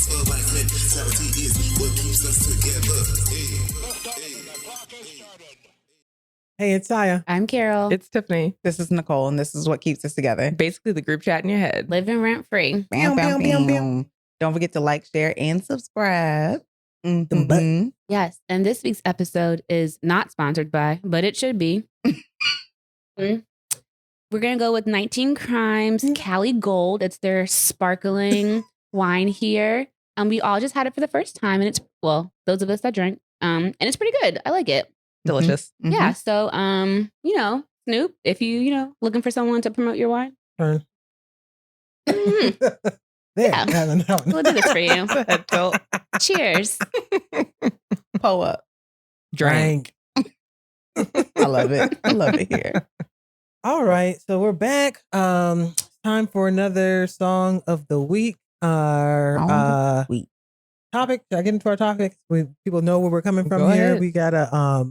Mentality is what keeps us together. Hey, it's Saya. I'm Carol. It's Tiffany. This is Nicole, and this is what keeps us together. Basically, the group chat in your head. Living rent free. Bam, bam, bam, bam. Don't forget to like, share, and subscribe. Mm-hmm. Yes. And this week's episode is not sponsored by, but it should be. We're going to go with 19 Crimes, Cali Gold. It's their sparkling wine here. We all just had it for the first time. And it's, well, those of us that drank. And it's pretty good. I like it. Delicious. Mm-hmm. Yeah. So, Snoop, if you, looking for someone to promote your wine. Turn. Mhm. There. Yeah. That one. We'll do this for you. Head tilt. Cheers. Pull up. Drink. I love it. I love it here. All right. So we're back. Time for another song of the week. Our topic. Should I get into our topic? People know where we're coming from Go here. ahead. We got our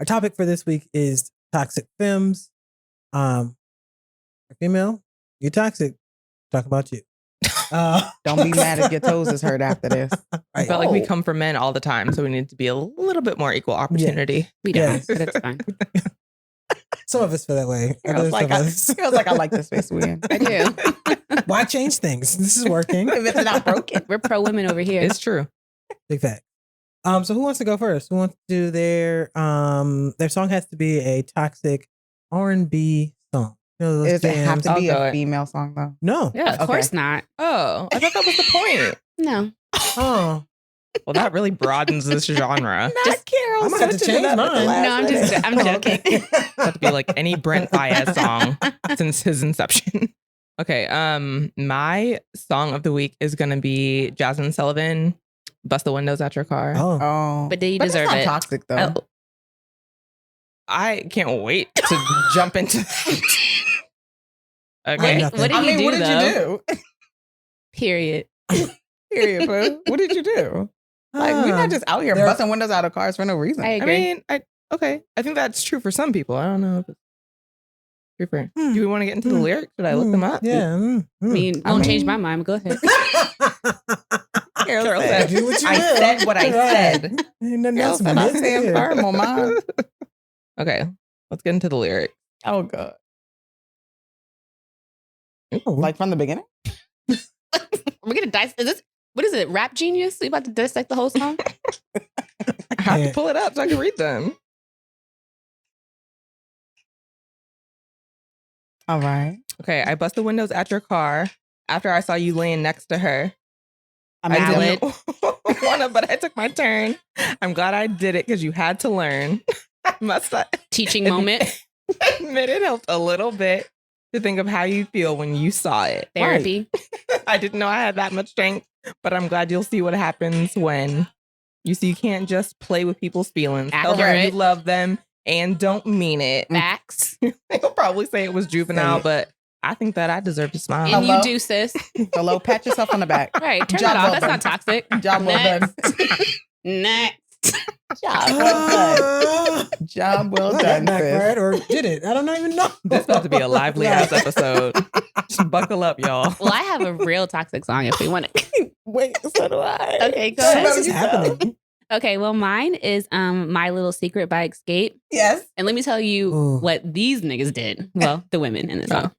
topic for this week is toxic femmes. You're female, you're toxic. Talk about you. Don't be mad if your toes is hurt after this. I felt like we come from men all the time, so we need to be a little bit more equal opportunity. We don't, Yes. but it's fine. Some of us feel that way. Feels Others like of us. feels like I like this space we're in. I do. Why change things? This is working. If it's not broken. We're pro women over here. It's true. Big fact. So who wants to go first? Who wants to do their song has to be a toxic R&B song. You know, those Does it have jams. to be I'll a go. female song though? No. Yeah, of Okay. course not. Oh, I thought that was the point. No. Oh. Well, that really broadens this genre. Just Carol. I'm gonna have to switching it change up at the mine. last No, I'm minute. joking. That to be like any Brent Faiyaz song since his inception. Okay, my song of the week is gonna be Jasmine Sullivan, "Bust the Windows Out Your Car." Oh. Oh, But do you it's deserve not it? toxic though. I can't wait to jump into that. Okay. Nothing. What did you do, what did though? you do? Period. Period, boo. What did you do? Like, we're not just out here There- busting windows out of cars for no reason. I I agree. mean, I think that's true for some people. I don't know if it's true for. Do we want to get into the lyrics? Should I look them up? Yeah. I mean, I don't mean- change my mind. Go ahead. Carol said, Do what you I will. said what I said. Ain't nothing Carol else said but I this stand here. firm on mine. Okay, let's get into the lyrics. Oh, God. Oh, Like from the beginning? We're gonna dice. What is it? Rap Genius? We about to dissect the whole song? I have to can't. pull it up so I can read them. All right. Okay, I bust the windows at your car after I saw you laying next to her. I mean, Valid. didn't wanna, but I took my turn. I'm glad I did it because you had to learn. Must I Teaching moment. admit it helped a little bit to think of how you feel when you saw it. Therapy. I didn't know I had that much strength, but I'm glad you'll see what happens when you see you can't just play with people's feelings. Tell them Accurate. you love them and don't mean it. Facts. They'll probably say it was juvenile, Say it. but I think that I deserve to smile. And Hello? you do, sis. Hello, pat yourself on the back. Right. Turn Job it off. well That's done. not toxic. Job well done. Next. Job well done. Job well Well, done, that sis. backfired, or did it? I don't even know. This about to be a lively ass Right. episode. Just buckle up, y'all. Well, I have a real toxic song if we want it. Wait, so do I. Okay, go So ahead. what is happening? Okay, well, mine is My Little Secret by Escape. Yes. And let me tell you Ooh. what these niggas did. Well, the women in this song.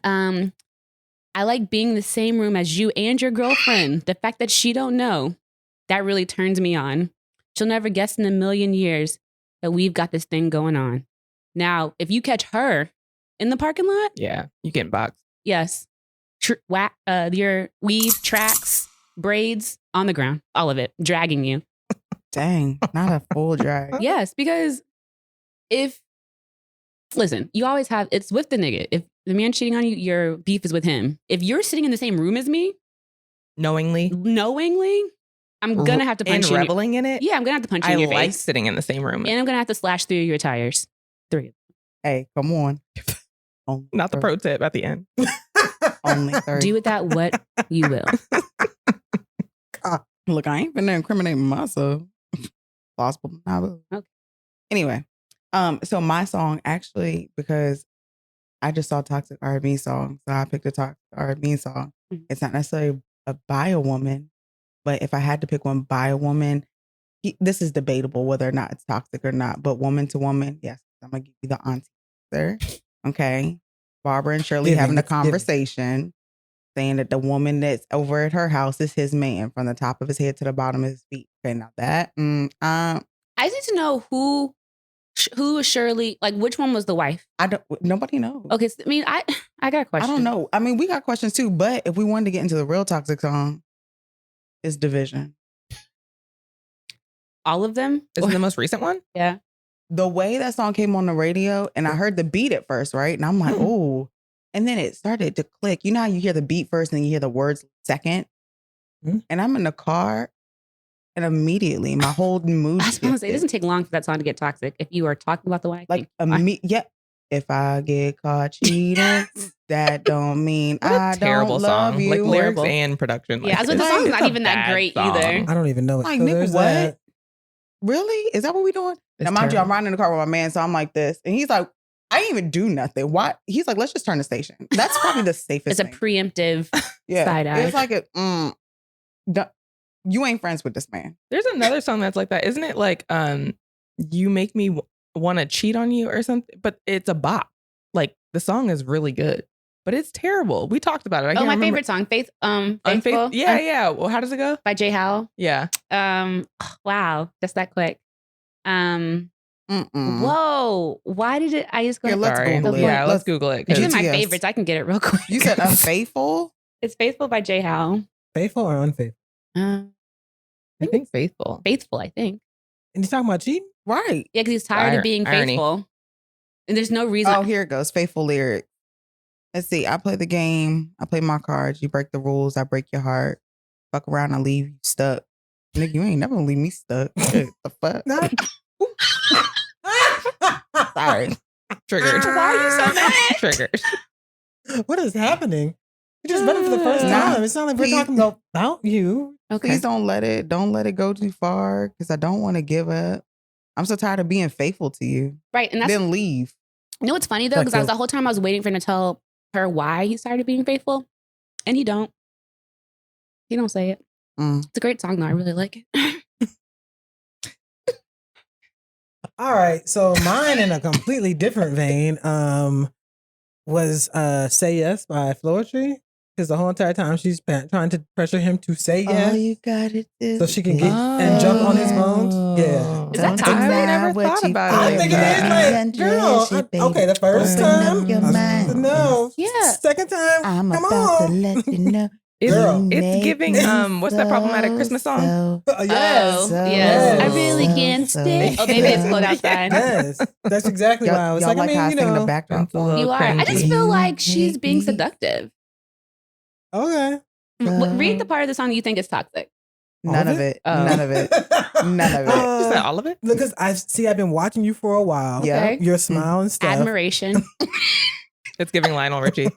I like being in the same room as you and your girlfriend. The fact that she don't know, that really turns me on. She'll never guess in a million years that we've got this thing going on. Now, if you catch her in the parking lot, Yeah, you getting boxed. yes, your weave, tracks, braids on the ground, all of it, dragging you. Dang, not a full drag. Yes, because listen, you always have, it's with the nigga. If the man cheating on you, your beef is with him. If you're sitting in the same room as me, Knowingly knowingly, I'm gonna have to punch and you. reveling in it. Yeah, I'm gonna have to punch you I in your like face. sitting in the same room. And I'm gonna have to slash through your tires. 3. Hey, come on. Only Not the 30. pro tip at the end. Only 30. Do with that what you will. Look, I ain't finna incriminate myself. Plausible deniability. Okay. Anyway, so my song actually, because I just saw toxic R&B song, so I picked a toxic R&B song. Mhm. It's not necessarily by a woman, But if I had to pick one by a woman, this is debatable whether or not it's toxic or not. But woman to woman, yes, I'm gonna give you the auntie answer. Okay, Barbara and Shirley having a conversation, saying that the woman that's over at her house is his man from the top of his head to the bottom of his feet. Okay, now that I just need to know who was Shirley, like which one was the wife? Nobody knows. Okay, so, I mean, I got a question. I don't know. I mean, we got questions too, but if we wanted to get into the real toxic song, it's Division. All of them? Is it the most recent one? Yeah. The way that song came on the radio, and I heard the beat at first, right? And I'm like, oh. And then it started to click. You know how you hear the beat first and then you hear the words second? And I'm in the car, and immediately my whole mood. I was going to say, it doesn't take long for that song to get toxic if you are talking about the wife. Like, yeah. If I get caught cheating, that don't mean I terrible don't love song. you. Like lyrics and production. Yeah, like, the song's not even that great song. either. I don't even know it. Like, So nigga, there's what? that. Really? Is that what we doing? Now, mind you, I'm riding in the car with my man, so I'm like this. And he's like, I didn't even do nothing. Why? He's like, let's just turn the station. That's probably the safest It's a preemptive side eye. It's like, you ain't friends with this man. There's another song that's like that. Isn't it like, you make me want to cheat on you or something? But it's a bop. Like, the song is really good, but it's terrible. We talked about it. I can't remember. Favorite song, Faithful. Yeah. Well, how does it go? By Jay Howell. Yeah. Wow, just that quick. Whoa, why did it? I just go. Here, let's Google it. Yeah, let's Google it. It's in my favorites. I can get it real quick. You said Unfaithful? It's Faithful by Jay Howell. Faithful or unfaithful? I think Faithful. Faithful, I think. And he's talking about cheating? Right. Yeah, because he's tired of being faithful. And there's no reason. Oh, here it goes. Faithful lyric. Let's see. I play the game. I play my cards. You break the rules. I break your heart. Fuck around. I leave you stuck. Nigga, you ain't never gonna leave me stuck. Shit, the fuck? Sorry. Triggered. Why are you so mad? Triggered. What is happening? You just read it for the first time. It's not like we're talking about you. Okay. Please don't let it go too far, because I don't want to give up. I'm so tired of being faithful to you. Right. And that's then leave. You know what's funny though? Because the whole time I was waiting for him to tell her why he started being faithful. And he don't. He don't say it. It's a great song though. I really like it. All right. So mine in a completely different vein was Say Yes by Floetry. Because the whole entire time she's trying to pressure him to say yes. All you gotta do. So she can get and jump on his bones. Yeah. Is that toxic? I never thought about it. I think it is like, girl. Okay, the first time. No. Yeah. Second time. I'm come about on. to let you know. It's giving, what's that problematic Christmas song? Yes. Yes. I really can't stay. Oh, baby, it's cold outside. Yes. That's exactly why I was like, I mean, you know. The background song. You are. I just feel like she's being seductive. Okay. Read the part of the song you think is toxic. None of it. None of it. None of it. Is that all of it? Because I've been watching you for a while. Yeah. Okay. Your smile and stuff. Admiration. It's giving Lionel Richie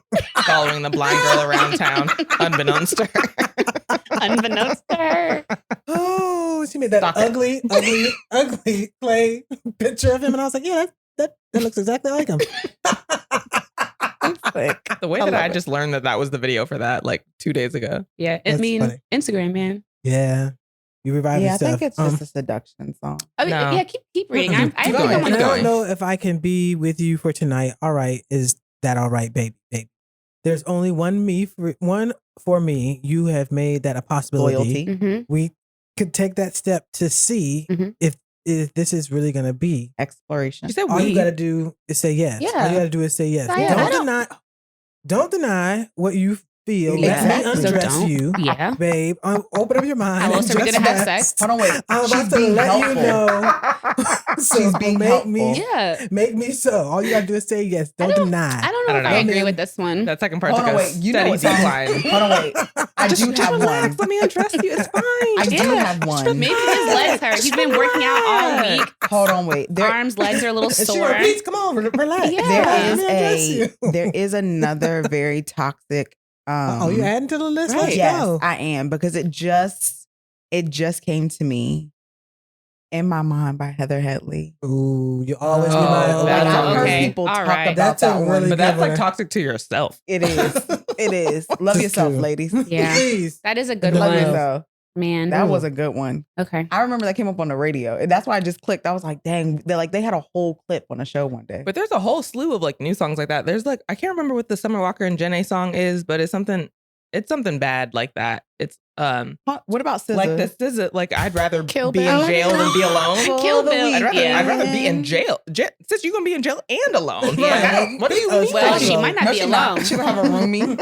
following the blind girl around town, unbeknownst to her. Unbeknownst to her. Oh, she made that ugly clay picture of him, and I was like, yeah, that looks exactly like him. The way that I just learned that was the video for that like 2 days ago. Yeah, funny. Instagram, man. Yeah, you reviving stuff. stuff. I think it's just a seduction song. I mean, No. yeah, keep reading. Keep I going. think I'm I gonna don't know if I can be with you for tonight. All right, is that all right, baby? There's only one for me. You have made that a possibility. Loyalty. Mm-hmm. We could take that step to see if this is really going to be Exploration. You said all you got to do is say yes. Yeah. All you got to do is say yes. Yeah, Don't deny what you feel. Let me undress you. Yeah. Babe, open up your mind. How else are we going to have sex? Hold on, wait. I'm about She's to being let helpful. you know. She's being helpful. Yeah. Make me so. All you got to do is say yes. Don't deny. I don't know if I agree with this one. That second part Hold took on, a wait. You know steady what song? decline. Hold on, wait. I do have relax. one. Let me undress you. It's fine. I do have one. Maybe his legs hurt. He's been working out all week. Hold on, wait. Arms, legs are a little And she sore. repeats, come on, relax. Yeah. There is another very toxic. You adding to the list? Right. Let's Yes, go. I am, because it just came to me. In My Mind by Heather Headley. Ooh, you always Oh, remind that's I've heard okay. people All talk right. about That's a that one. really But that's good like one. toxic to yourself. It is. It is. Love It's yourself, true. ladies. Yeah. Please. That is a good Love one. yourself. Man. That was a good one. Okay. I remember that came up on the radio. And that's why I just clicked. I was like, dang, they had a whole clip on a show one day. But there's a whole slew of like new songs like that. There's like, I can't remember what the Summer Walker and Jenna song is, but it's something bad like that. It's What about SZA? like this is it. Like I'd rather Kill be Bill. in jail than be alone. Kill Bill. I'd rather be in jail. Since you're gonna be in jail and alone. Yeah. Like, what do you mean? Well, she might not be she alone. She gonna have a roomie.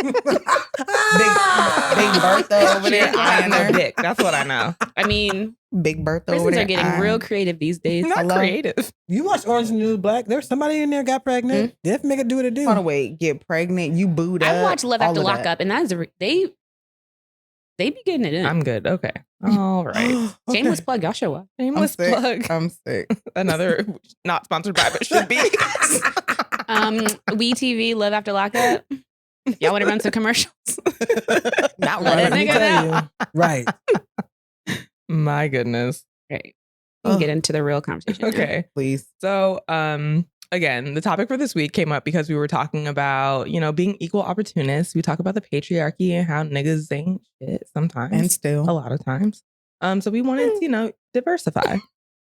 Big Bertha over there eyeing her her. dick. That's what I know. I mean, Big Bertha over prisons there. are getting real creative these days. Not creative. You watch Orange and the New Black? There's somebody in there got pregnant. Death make it do what it do. Hold on, wait. Get pregnant. You booed up. I watched Love all After of that. Lockup, and that's they be getting it in. I'm good. Okay. All right. Shameless plug. Y'all show up. Shameless sick. plug. I'm sick. Another not sponsored by, but should be. WeTV, Love After Lockup. Y'all want to run some commercials? Not Let it running. nigga know. Right. My goodness. Great. We can get into the real conversation. now. Okay. Please. So, again, the topic for this week came up because we were talking about, being equal opportunists. We talk about the patriarchy and how niggas ain't shit sometimes. And still. a lot of times. So we wanted to, diversify.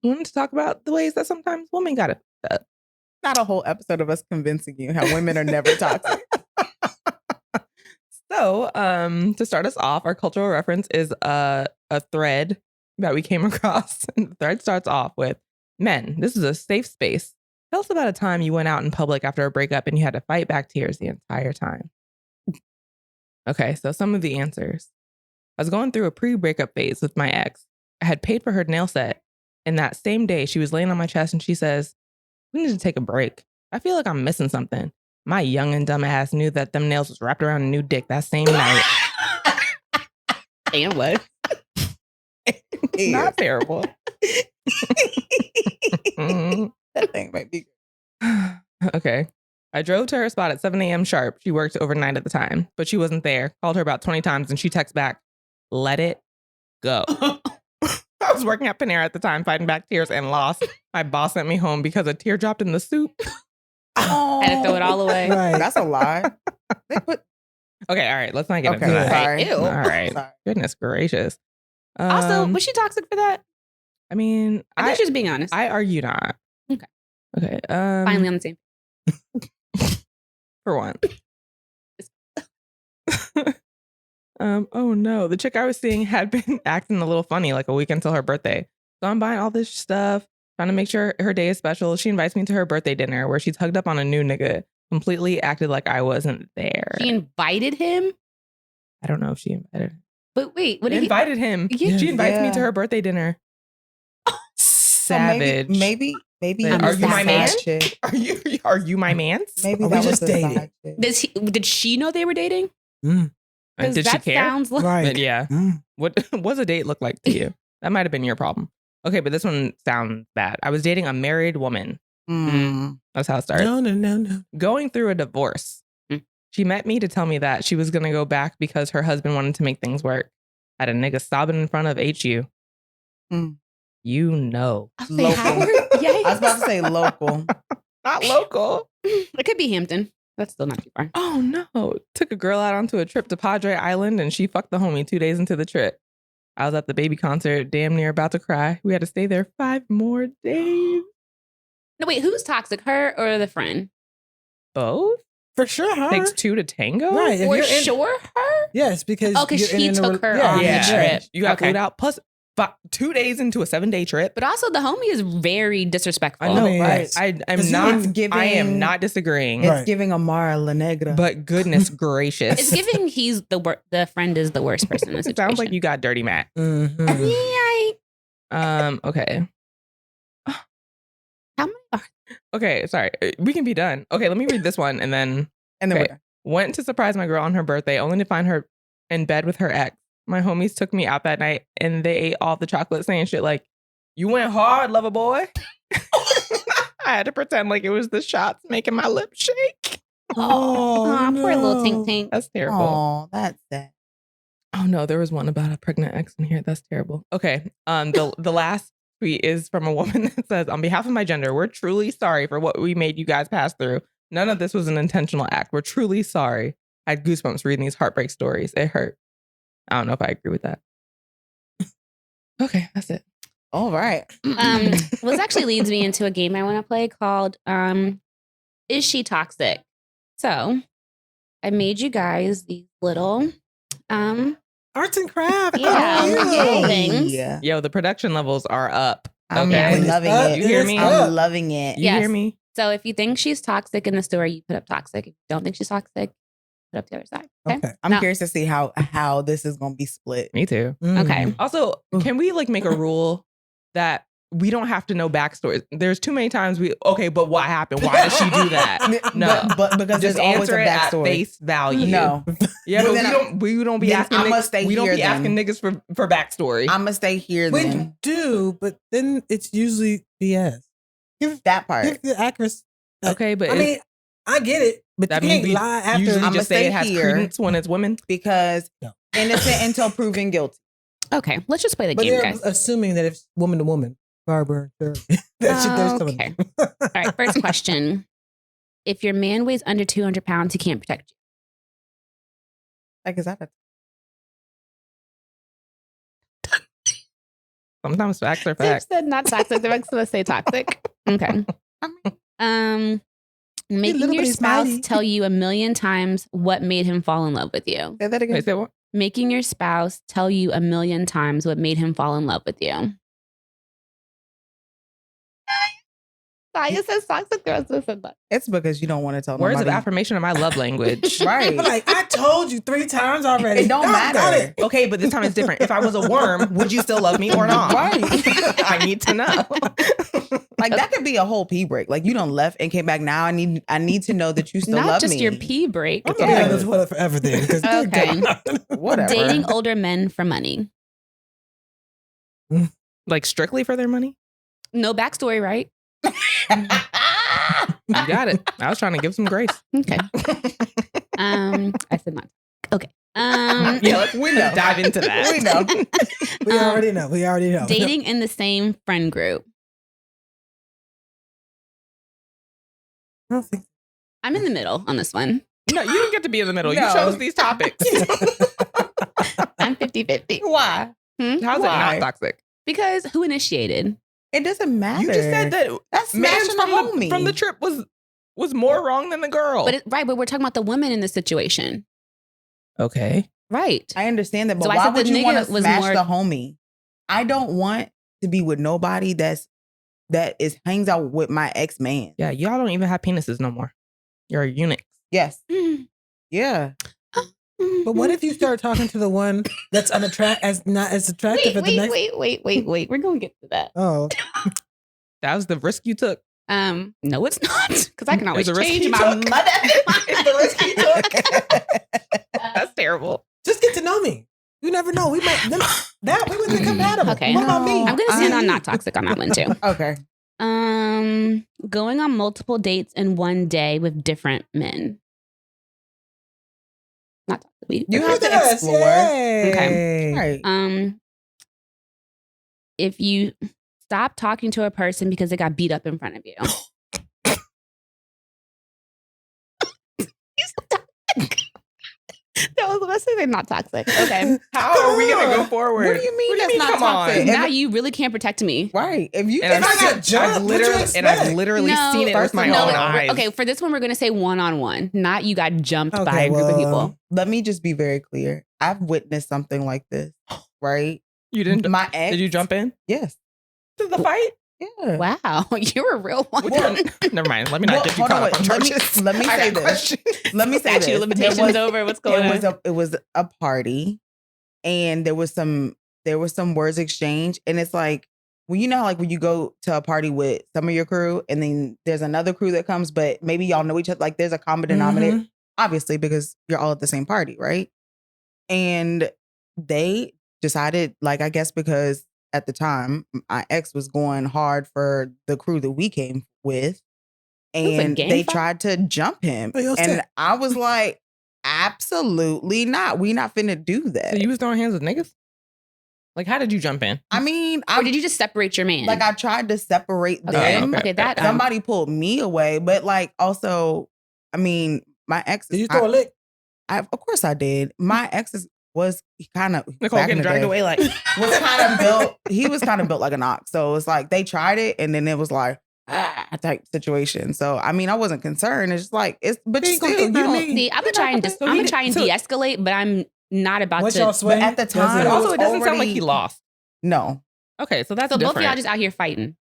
We wanted to talk about the ways that sometimes women got it. Not a whole episode of us convincing you how women are never toxic. So, to start us off, our cultural reference is a thread that we came across. And the thread starts off with, men, this is a safe space. Tell us about a time you went out in public after a breakup and you had to fight back tears the entire time. Okay, so some of the answers. I was going through a pre-breakup phase with my ex. I had paid for her nail set. And that same day, she was laying on my chest and she says, we need to take a break. I feel like I'm missing something. My young and dumb ass knew that them nails was wrapped around a new dick that same night. And what? Not terrible. Mhm. That thing might be. Okay. I drove to her spot at 7 a.m. sharp. She worked overnight at the time, but she wasn't there. Called her about 20 times and she texts back, let it go. I was working at Panera at the time, fighting back tears and lost. My boss sent me home because a tear dropped in the soup. Oh, Had to throw it all away. Right. That's a lie. They put. Okay, all right. Let's not get into Okay, that. sorry. Ew. All right. Sorry. Goodness gracious. Also, was she toxic for that? I mean, I think she was being honest. I argue not. Okay. Okay. Finally on the same. For one. Oh no. The chick I was seeing had been acting a little funny like a week until her birthday. So I'm buying all this stuff, trying to make sure her day is special. She invites me to her birthday dinner where she's hugged up on a new nigga, completely acted like I wasn't there. She invited him? I don't know if she invited him. But wait, what did he? Invited him. Yeah. She invites me Yeah. to her birthday dinner. So Savage. maybe. I'm Are a you my man? savage. Chick. Are you my man's? Maybe Are we that was just the dating? side chick. Did she know they were dating? Mm. 'Cause Did she that care? sounds like Right. But yeah. Mm. What does a date look like to you? That might have been your problem. Okay, but this one sounds bad. I was dating a married woman. Mm. That's how it starts. No. Going through a divorce. Mm. She met me to tell me that she was going to go back because her husband wanted to make things work. Had a nigga sobbing in front of HU. Mm. You know. I'll say Local. Howard. Yikes. I was about to say local. Not local. It could be Hampton. That's still not too far. Oh no. Took a girl out onto a trip to Padre Island and she fucked the homie 2 days into the trip. I was at the baby concert, damn near about to cry. We had to stay there 5 more days. No, wait, who's toxic? Her or the friend? Both? For sure, her. Takes 2 to tango? Right. If For you're in- sure, her? Yes, because Oh, 'cause you're she in a took her yeah, on the yeah. trip. You got Okay. flued out. Plus 2 days into a 7-day trip. But also, the homie is very disrespectful. I know, mean, right? yes. I'm It's not. giving- I am not disagreeing. It's Right. giving Amara La Negra. But goodness gracious, It's giving he's the friend is the worst person in the it situation. sounds like you got dirty Matt. Mhm. Okay. How many are Okay. Sorry. We can be done. Okay. Let me read this one and then and then okay. we're done. Went to surprise my girl on her birthday, only to find her in bed with her ex. My homies took me out that night and they ate all the chocolate, saying shit like, "You went hard, lover boy." I had to pretend like it was the shots making my lips shake. Aw, poor little no. Tink Tink. That's terrible. Oh, that's sad. Oh no, there was one about a pregnant ex in here. That's terrible. Okay. The last tweet is from a woman that says, "On behalf of my gender, we're truly sorry for what we made you guys pass through. None of this was an intentional act. We're truly sorry." I had goosebumps reading these heartbreak stories. It hurt. I don't know if I agree with that. Okay, that's it. All right. This actually leads me into a game I want to play called Is She Toxic? So I made you guys these little Arts and crafts. Yeah, Oh, things. Yeah. Yo, the production levels are up. I'm Okay. loving It's up. it. You hear It's me? up. I'm loving it. You Yes. hear me? So if you think she's toxic in the story, you put up toxic. If you don't think she's toxic, put up the other side. Okay. Okay. I'm Now- curious to see how this is going to be split. Me too. Okay. Also, can we like make a rule that we don't have to know backstories? There's too many times but what happened? Why did she do that? No. but because Just there's always a answer it at backstory. face value. No, Yeah, Well, but then we don't be then asking I'ma niggas, stay we don't here be asking niggas for backstory. I'm gonna stay here We then. do, but then it's usually BS. Give That part. give the actress. Okay, but I mean, I get it, but that you means can't we lie after. usually I'ma just say stay it has here. credence when it's women. Because No. innocent until proven guilty. Okay. Let's just play the But game, they're guys. assuming that it's woman to woman, Barbara, Shirley, that there's some of Okay. them. All right. First question. If your man weighs under 200 pounds, he can't protect you. Like, is that a Sometimes facts are Tiff facts. said not toxic. The next one say toxic. Okay. Making little your bitty spouse smiley. tell you a million times what made him fall in love with you. say that again? Wait, say what? Making your spouse tell you a million times what made him fall in love with you. Saya says toxic. The rest of us said that. It's because you don't want to tell Words of nobody. affirmation are my love language. Right. But like I told you 3 times already. It don't Doggone matter. it. Okay, but this time it's different. If I was a worm, would you still love me or not? Right. I need to know. Like that could be a whole pee break. Like you done left and came back. Now I need to know that you still Not love just me. your pee break. I'm gonna be on Yeah. this toilet forever then. 'Cause good Okay. God. Whatever. Dating older men for money. Like strictly for their money? No backstory, right? You got it. I was trying to give some grace. Okay. I said not. Okay. Yeah, let's We know. dive into that. We know. We already know. We already know. Dating in the same friend group. I don't think I'm in the middle on this one. No, you didn't get to be in the middle. You No. chose these topics. I'm 50-50. Why? How's Why? it not toxic? Because who initiated? It doesn't matter. You just said that That's man smashing the homie. from the trip was more wrong than the girl. But but we're talking about the woman in this situation. Okay. Right. I understand that, but So I why said the would you want nigga to was smash more- the homie? I don't want to be with nobody that hangs out with my ex man. Yeah, y'all don't even have penises no more. You're a eunuch. Yes. Yeah. But what if you start talking to the one that's not as attractive as the next? wait. We're going to get to that. Oh, That was the risk you took. No, it's not. Because I can always It's a risk change you my took. mother. It's the risk you took. That's terrible. just get to know me. You never know. We might we would be compatible. Okay. What about me? I'm going to stand on not toxic on that one too. Okay. Going on multiple dates in one day with different men. Not toxic. You have to Yes, explore. yay. Okay. Right. If you stop talking to a person because they got beat up in front of you. That was the best thing. They're not toxic. Okay. How are we gonna go forward? What do you mean that's not Come toxic? on. Now you really can't protect me. Right. If you And If I can got jumped, I've what you literally expect? seen it with First my of all, own no, eyes. Okay, for this one, we're going to say one-on-one, not you got jumped by a group of people. let me just be very clear. I've witnessed something like this. Right. You didn't. My ex. Did you jump in Yes. to the fight? Yeah. Wow, you're a real one. Never mind. Let me not Well, get you hold caught on, up on wait. charges. Let me I say got this. questions. Let me say Statute this. of limitations There over. What's going on? it was a party, and there was some words exchanged, and it's like, well, you know how like when you go to a party with some of your crew, and then there's another crew that comes, but maybe y'all know each other. Like there's a common denominator, obviously, because you're all at the same party, right? And they decided, like, I guess because at the time my ex was going hard for the crew that we came with, was a and gang they fight? tried to jump him, Oh, you're and sick. I was like, absolutely not. We not finna do that. So you was throwing hands with niggas? Like, how did you jump in? I mean, Or did you just separate your man? like I tried to separate okay, them. okay, that Somebody pulled me away, but like also, I mean, my ex. Did you I- throw a lick? of course I did. My ex is was kind of Nicole getting dragged away like was kind of built. He was kind of built like an ox. So it's like they tried it, and then it was like type situation. So I mean, I wasn't concerned. It's just like but Being still, quick, you not don't. me. See, I'm gonna try and de-escalate, but I'm not about What to. y'all swing? But at the time, Does it- also it doesn't sound like already- he lost. No. Okay, so that's So both different. of y'all just out here fighting.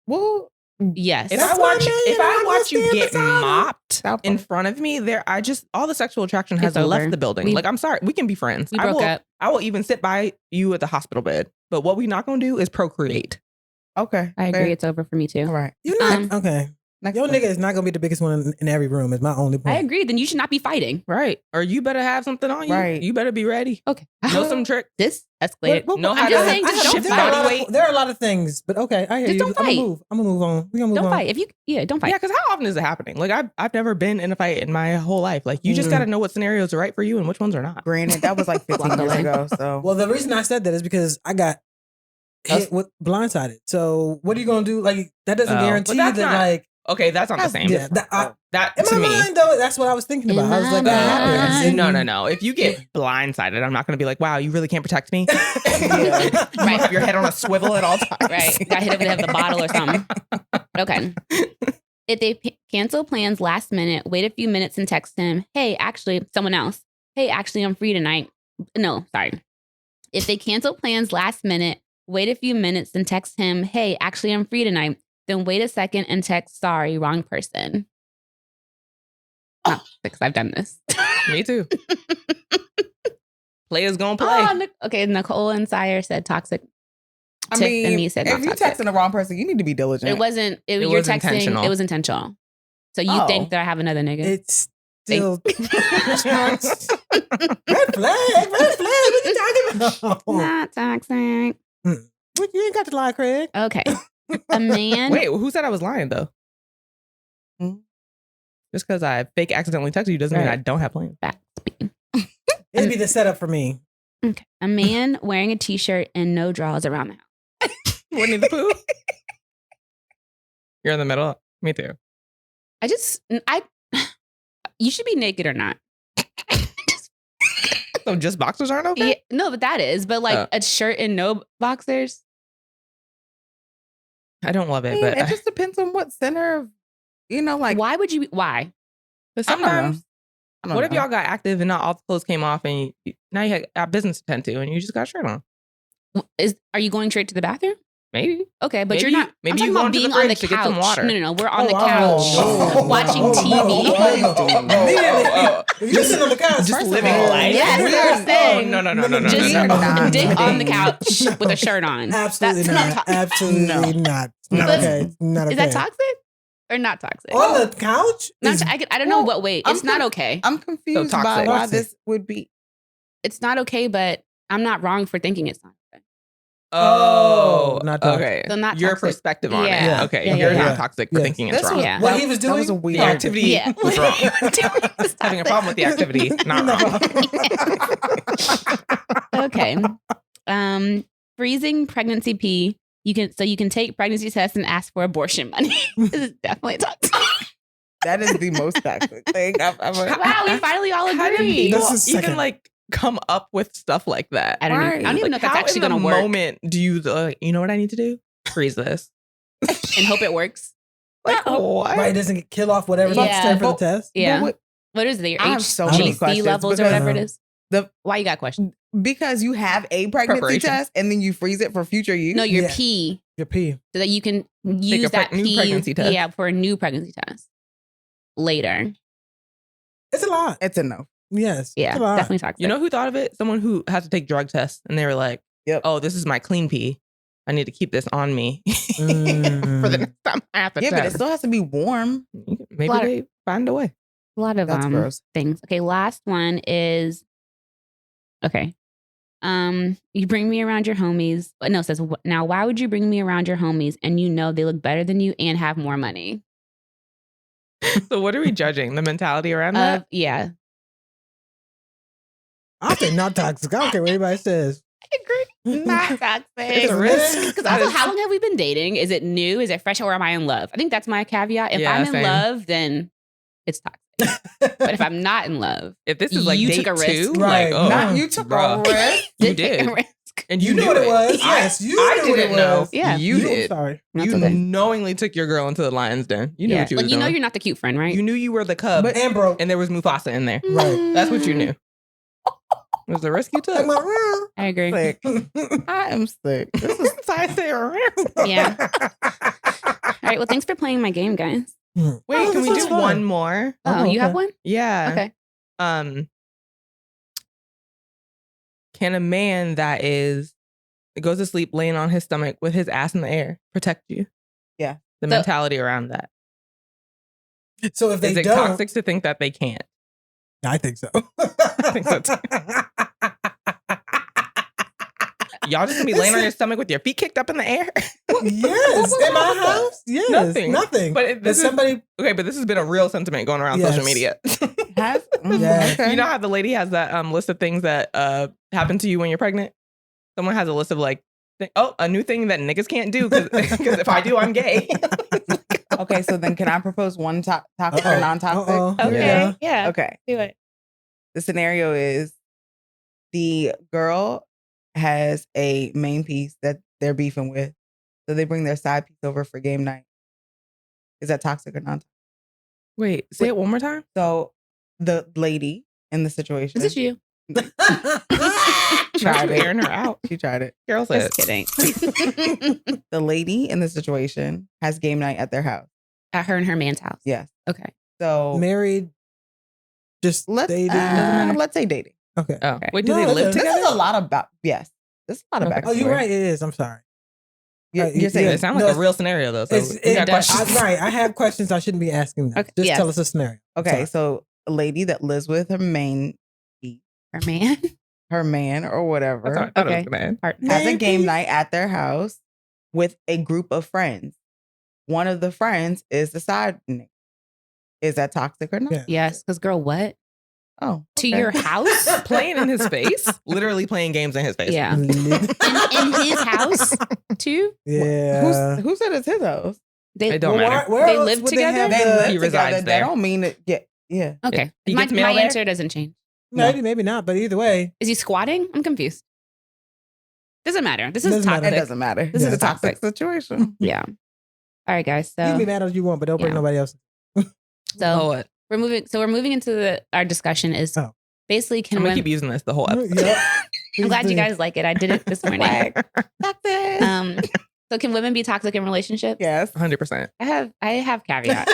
Well, Yes. If That's I what watch I mean, if I watch you understand get the sound. mopped Stop in them. front of me, all the sexual attraction has It's over. left the building. We- Like, I'm sorry, we can be friends. We broke up. I will even sit by you at the hospital bed. But what we not gonna do is procreate. okay. I agree. fair. It's over for me too. All right. You're not okay. Next Your one. nigga is not gonna be the biggest one in every room. Is my only point. I agree. Then you should not be fighting. Right. Or you better have something on you. Right. You better be ready. Okay. Know some tricks. This escalated. But- Know I'm how just to saying, just don't shift there, are a fight. lot body of, weight. there are a lot of things, but okay, I hear Just you. don't fight. I'm gonna move on. We're gonna move Don't on. fight. Don't fight. Yeah, because how often is it happening? Like I've never been in a fight in my whole life. Like you just Mhm. got to know what scenarios are right for you and which ones are not. Granted, that was like 15 Walk years away. ago. So Well, the reason I said that is because I got hit with blindsided. So what are you gonna do? Like that doesn't Oh, guarantee but that's that. not- Like Okay, that's not the same. yeah, That in to my me. mind though, that's what I was thinking about. I was like, In that my happens. mind. And- No. If you get blindsided, I'm not going to be like, wow, you really can't protect me. Yeah. You have your head on a swivel at all times. Right. Got hit over the head with a bottle or something. Okay. If they cancel plans last minute, wait a few minutes and text him, hey, actually, someone else. Hey, actually, I'm free tonight. No, sorry. If they cancel plans last minute, wait a few minutes and text him, hey, actually, I'm free tonight. Then wait a second and text, sorry, wrong person. Oh, because I've done this. Me too. Players gonna play. Oh, okay, Nicole and Sire said toxic. I Tiff mean, and me said not if you're toxic. texting the wrong person, you need to be diligent. It wasn't. You're was texting. intentional. It was intentional. So you Oh. think that I have another nigga? It's still red flag. Red flag. What you talking about? Not toxic. What, you ain't got to lie, Craig. Okay. A man. Wait, who said I was lying though? Hmm? Just because I fake accidentally texted you doesn't mean Right. I don't have plans. Back speed. It'd be the setup for me. Okay. A man wearing a t-shirt and no drawers around the house. Winnie the Pooh? You're in the middle? Me too. You should be naked or not. So just boxers aren't okay? Yeah, no, but that is. But like Oh. a shirt and no boxers. I don't love I it, mean, but it just depends on what center of, like Why would you? Why? but I don't know. sometimes, I don't what if know. y'all got active and not all the clothes came off and now you got business to tend to and you just got a shirt on? Are you going straight to the bathroom? Maybe. Okay, but Maybe- you're not. maybe I'm talking you about going to the being on the fridge to get couch. some water. No, we're on the Oh, couch no. watching Oh, TV. no. Immediately. If you're sitting on the couch, Just first of living all, life. Yes, Weird. that's what I'm saying. Oh, no. Just no. dick on the couch with a shirt on. Absolutely That's not. not Absolutely No. not. Not But- okay. Not okay. Is that toxic or not toxic? On the couch? Not, Is- I don't know Well, what way. I'm It's not con- okay. I'm confused by toxic. why Toxic. this would be. It's not okay, but I'm not wrong for thinking it's not okay. Oh, not toxic. okay. So not Your toxic. perspective on Yeah. it. Okay, Yeah, you're yeah, not yeah. toxic for Yes. thinking it's This wrong. was Yeah. What he was That was doing? a weird. The activity Yeah. was wrong. It's Having a toxic. problem with the activity, not wrong. Okay. Freezing pregnancy pee. You can take pregnancy tests and ask for abortion money. This is definitely toxic. That is the most toxic thing I've ever. Wow, we finally all How do agree. people This is even second. like come up with stuff like that? I don't know. I Right. don't even know if that's How actually in going to the work. moment do you you know what I need to do? Freeze this. And hope it works. Like what? Right, it doesn't kill off whatever's Yeah. stand for the But- test. Yeah. But What is it? Your I have so many HGC questions levels or because- whatever it is? The- Why you got questions? because you have a pregnancy Preparation. test and then you freeze it for future use. No, your Yeah. pee Your pee. so that you can use a that new pee. pregnancy test. Yeah, for a new pregnancy test later. It's a lot. It's a no. Yes. Yeah, It's a lot. definitely toxic. You know who thought of it? Someone who had to take drug tests and they were like, Yep. oh, this is my clean pee. I need to keep this on me Mm. for the next time I have to Yeah, but it test. still has to be warm. Maybe Lot of- they find a way. a lot of That's gross. things. Okay, last one is okay. You bring me around your homies. No, it says now. Why would you bring me around your homies and you know they look better than you and have more money? So what are we judging? The mentality around that? Yeah, I think not toxic. I don't care what anybody says. I agree. Not toxic. It's a risk. Because also, how long have we been dating? Is it new? Is it fresh? Or am I in love? I think that's my caveat. If Yeah, I'm in same. love, then it's toxic. But if I'm not in love, If this is like You date took a risk. two, Right. like, oh, Not you took bruh. a risk. You take a did. risk. And You knew what it was. Yes, you I knew what didn't it know. was. Yeah. You I'm did. sorry. That's You okay. knowingly took your girl into the lion's den. You knew what you was Like, you know doing. you're not the cute friend, right? You knew you were the cub, And broke. and there was Mufasa in there. Right. That's what you knew. It was the risk you took. I agree. Sick. I am sick. This is Yeah. All right. Well, thanks for playing my game, guys. Wait, Oh, can this we was do fun. one more? Oh, Oh, you have okay. one? Yeah. Okay. Can a man that goes to sleep laying on his stomach with his ass in the air protect you? Yeah. The So- mentality around that. So if they Is it don't, toxic to think that they can't? I think so. I think so too. Y'all just gonna be laying on your stomach with your feet kicked up in the air? Yes, in my house. Yes, Nothing. But But somebody, Okay, but this has been a real sentiment going around Yes. social media. Has, Yeah. okay. You know how the lady has that list of things that happen to you when you're pregnant? Someone has a list of like, a new thing that niggas can't do because if I do, I'm gay. Okay, so then can I propose one toxic or Uh-oh. non-toxic? Uh-oh. Okay. Yeah. Yeah. Okay. Do it. The scenario is the girl has a main piece that they're beefing with. So they bring their side piece over for game night. Is that toxic or non-toxic? Wait, say it one more time. So the lady in the situation. Is this you? Tried it. Airing her out. She tried it. Girl said. Just kidding. The lady in the situation has game night at their house. At her and her man's house. Yes. Okay. So married, just let's dating. let's say dating. Okay. Oh, wait, do No, they live okay. together? This is a lot about yes. This is a lot of Okay. backstory. Oh, you're right. It is. I'm sorry. You're, Right, you're saying It sounds like No, a real scenario though. So It's, we got questions. right. I have questions. I shouldn't be asking them. Okay, Just yes. tell us a scenario. I'm okay. sorry. So a lady that lives with her main, Her man. her man or whatever, I thought it Okay. was gonna end. Partner. has a game Maybe. night at their house with a group of friends. One of the friends is the side nigga. Is that toxic or not? Yeah. Yes. Because, girl, what? Oh, To okay. your house? Playing in his face, literally playing games in his face. Yeah. In his house, too? Yeah. Who said it's his house? It don't Well, matter. where They else live would together? have They the- live He together. resides That there. don't mean it. Yeah. Okay. He My gets mail there? answer doesn't change. Maybe, maybe not. But either way, Is he squatting? I'm confused. Doesn't matter. This is Doesn't matter. toxic. It doesn't matter. This is a toxic toxic. situation. Yeah. All right, guys. you can be So, mad as you want, but don't bring Yeah. nobody else. so what? we're moving. So we're moving into our discussion is Oh. basically I'm can gonna women. keep using this the whole episode. Yep. I'm glad you Please do. guys like it. I did it this morning. Toxic. So can women be toxic in relationships? Yes. 100%. I have caveats.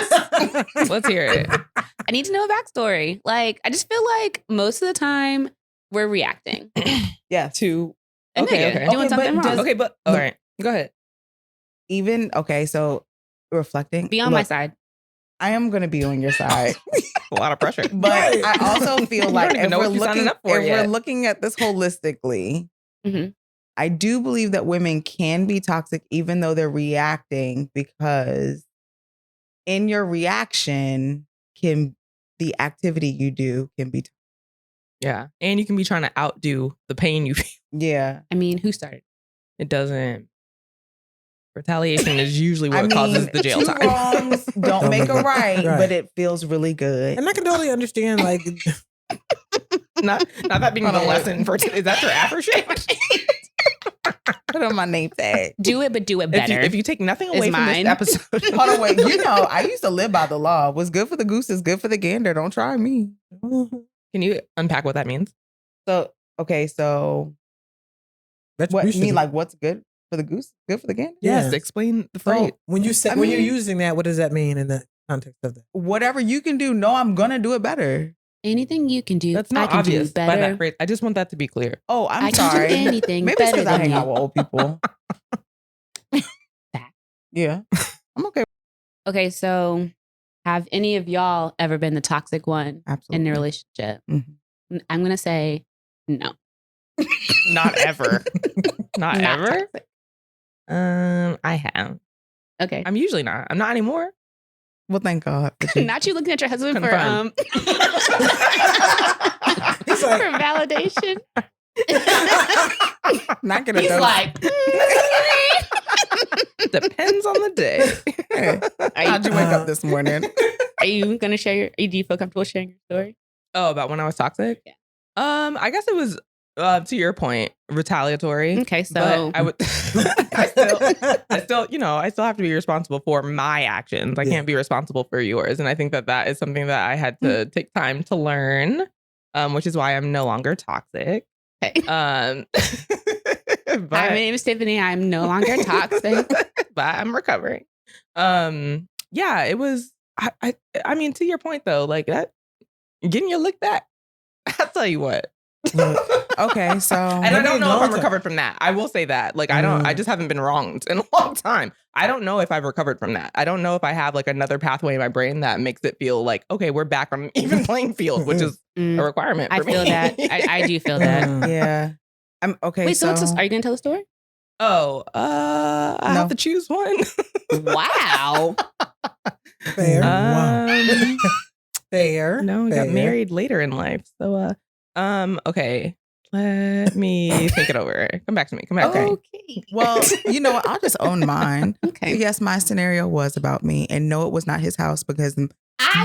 Let's hear it. I need to know a backstory. Like, I just feel like most of the time we're reacting. Yes. To A Okay, nigga okay. doing Okay, something but wrong. does- okay, but all right, go ahead. Even okay. So reflecting. Be on my look, side. I am going to be on your side. A lot of pressure. But Right. I also feel You like don't even if know we're what you're signing looking, up for if yet. we're looking at this holistically, Mhm. I do believe that women can be toxic even though they're reacting, because in your reaction can the activity you do can be Yeah. And you can be trying to outdo the pain you feel. yeah. I mean, who started? It doesn't. Retaliation is usually what I mean, causes the jail two time. wrongs don't make a right, Right. but it feels really good. And I can totally understand, like, not that being Hold the on, lesson for is that your aftershave? Put on my name tag. Do it, but do it better. If you take nothing Is away from mine. this episode, Hold on, wait. You know, I used to live by the law. What's good for the goose is good for the gander. Don't try me. can you unpack what that means? So okay, so what you retribution. mean like what's good for the goose? Good for the gander? Yeah. Yes, explain the So phrase. when you say I when you're mean- using that, what does that mean in the context of that? whatever you can do, no, I'm gonna do it better. Anything you can do, That's I not can obvious do by better. that phrase. I just want that to be clear. Oh, I'm I can sorry. do anything Maybe it's better because I than hang out you. with old people. Fact. Yeah, I'm okay. Okay, so have any of y'all ever been the toxic one Absolutely. in a relationship? Mhm. I'm gonna say no. Not ever. Not Not ever. toxic. I have. Okay. I'm usually not. I'm not anymore. Well, thank God. for you. Not you looking at your husband Confirmed. for He's like, for validation. Not gonna. He's dose- like, Depends on the day. Hey, how'd you wake up this morning? Are you gonna share your? Do you feel comfortable sharing your story? Oh, about when I was toxic? Yeah. I guess it was to your point, retaliatory. Okay, so but I would I still, I still have to be responsible for my actions. I can't be responsible for yours. And I think that is something that I had to take time to learn, which is why I'm no longer toxic. Okay. But, Hi, my name is Tiffany. I'm no longer toxic. but I'm recovering. Yeah, it was, I mean, to your point though, like that, getting your lick back, I'll tell you what. Okay, so and I don't know if I'm recovered from that. I will say that. Like, I just haven't been wronged in a long time. I don't know if I've recovered from that. I don't know if I have like another pathway in my brain that makes it feel like, okay, we're back on even playing field, which is a requirement for me. I feel that. I do feel that. Yeah. I'm okay. Wait, so are you gonna tell the story? Oh, I have to choose one. Wow. Fair. Wow. Fair. No, I got married later in life. So, okay. Let me think it over. Come back to me. Okay. Well, you know what? I'll just own mine. Okay. Yes, my scenario was about me. And no, it was not his house because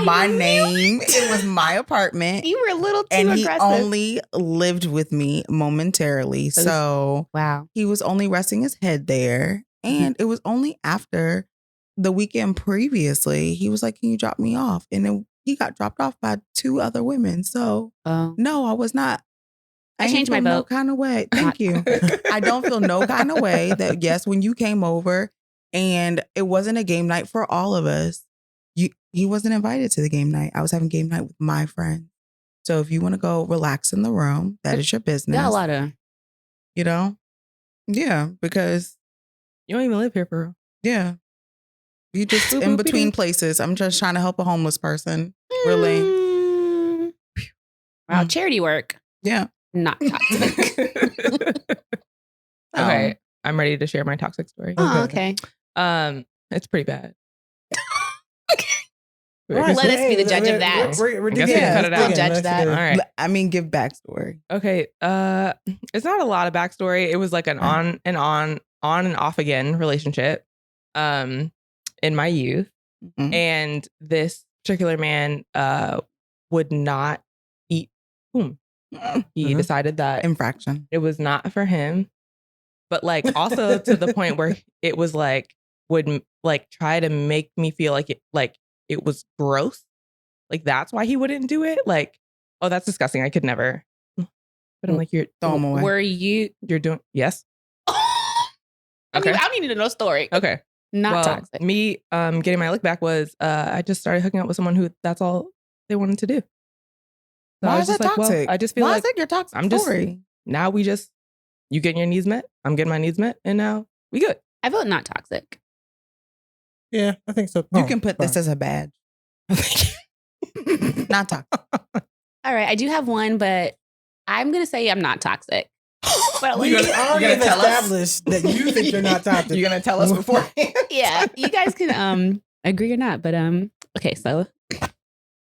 my name, it was my apartment. You were a little too and aggressive. he only lived with me momentarily. So wow. He was only resting his head there. And it was only after the weekend previously, he was like, can you drop me off? And then he got dropped off by 2 other women. So no, I was not. I changed my vote. No kind of way. Thank you. I don't feel no kind of way that, yes, when you came over and it wasn't a game night for all of us, he wasn't invited to the game night. I was having game night with my friends. So if you want to go relax in the room, that is your business. Got a lot of, yeah, because you don't even live here, for real. Yeah, you just in between places. I'm just trying to help a homeless person. Really, wow, charity work. Yeah, not toxic. Okay, I'm ready to share my toxic story. Oh, okay. It's pretty bad. Right. Let us be the judge of that. I'll judge that. All right. I mean, give backstory. Okay. It's not a lot of backstory. It was like an on and off again relationship, in my youth, and this particular man, would not eat. He decided that infraction. It was not for him, but like also to the point where it was like would like try to make me feel like it was gross. Like that's why he wouldn't do it. Like, oh, that's disgusting. I could never. But I'm like, you're throw him away. You're doing yes. Okay. I don't need to know story. Okay. Not toxic. Me getting my lick back was I just started hooking up with someone who that's all they wanted to do. So why is that toxic? Well, I just feel why is that your toxic story? Now you getting your needs met, I'm getting my needs met, and now we good. I vote not toxic. Yeah, I think so. You can put this as a badge. Not toxic. All right, I do have one, but I'm gonna say I'm not toxic. But we already established that you think you're not toxic. You're gonna tell us beforehand. Yeah, you guys can agree or not, but okay, so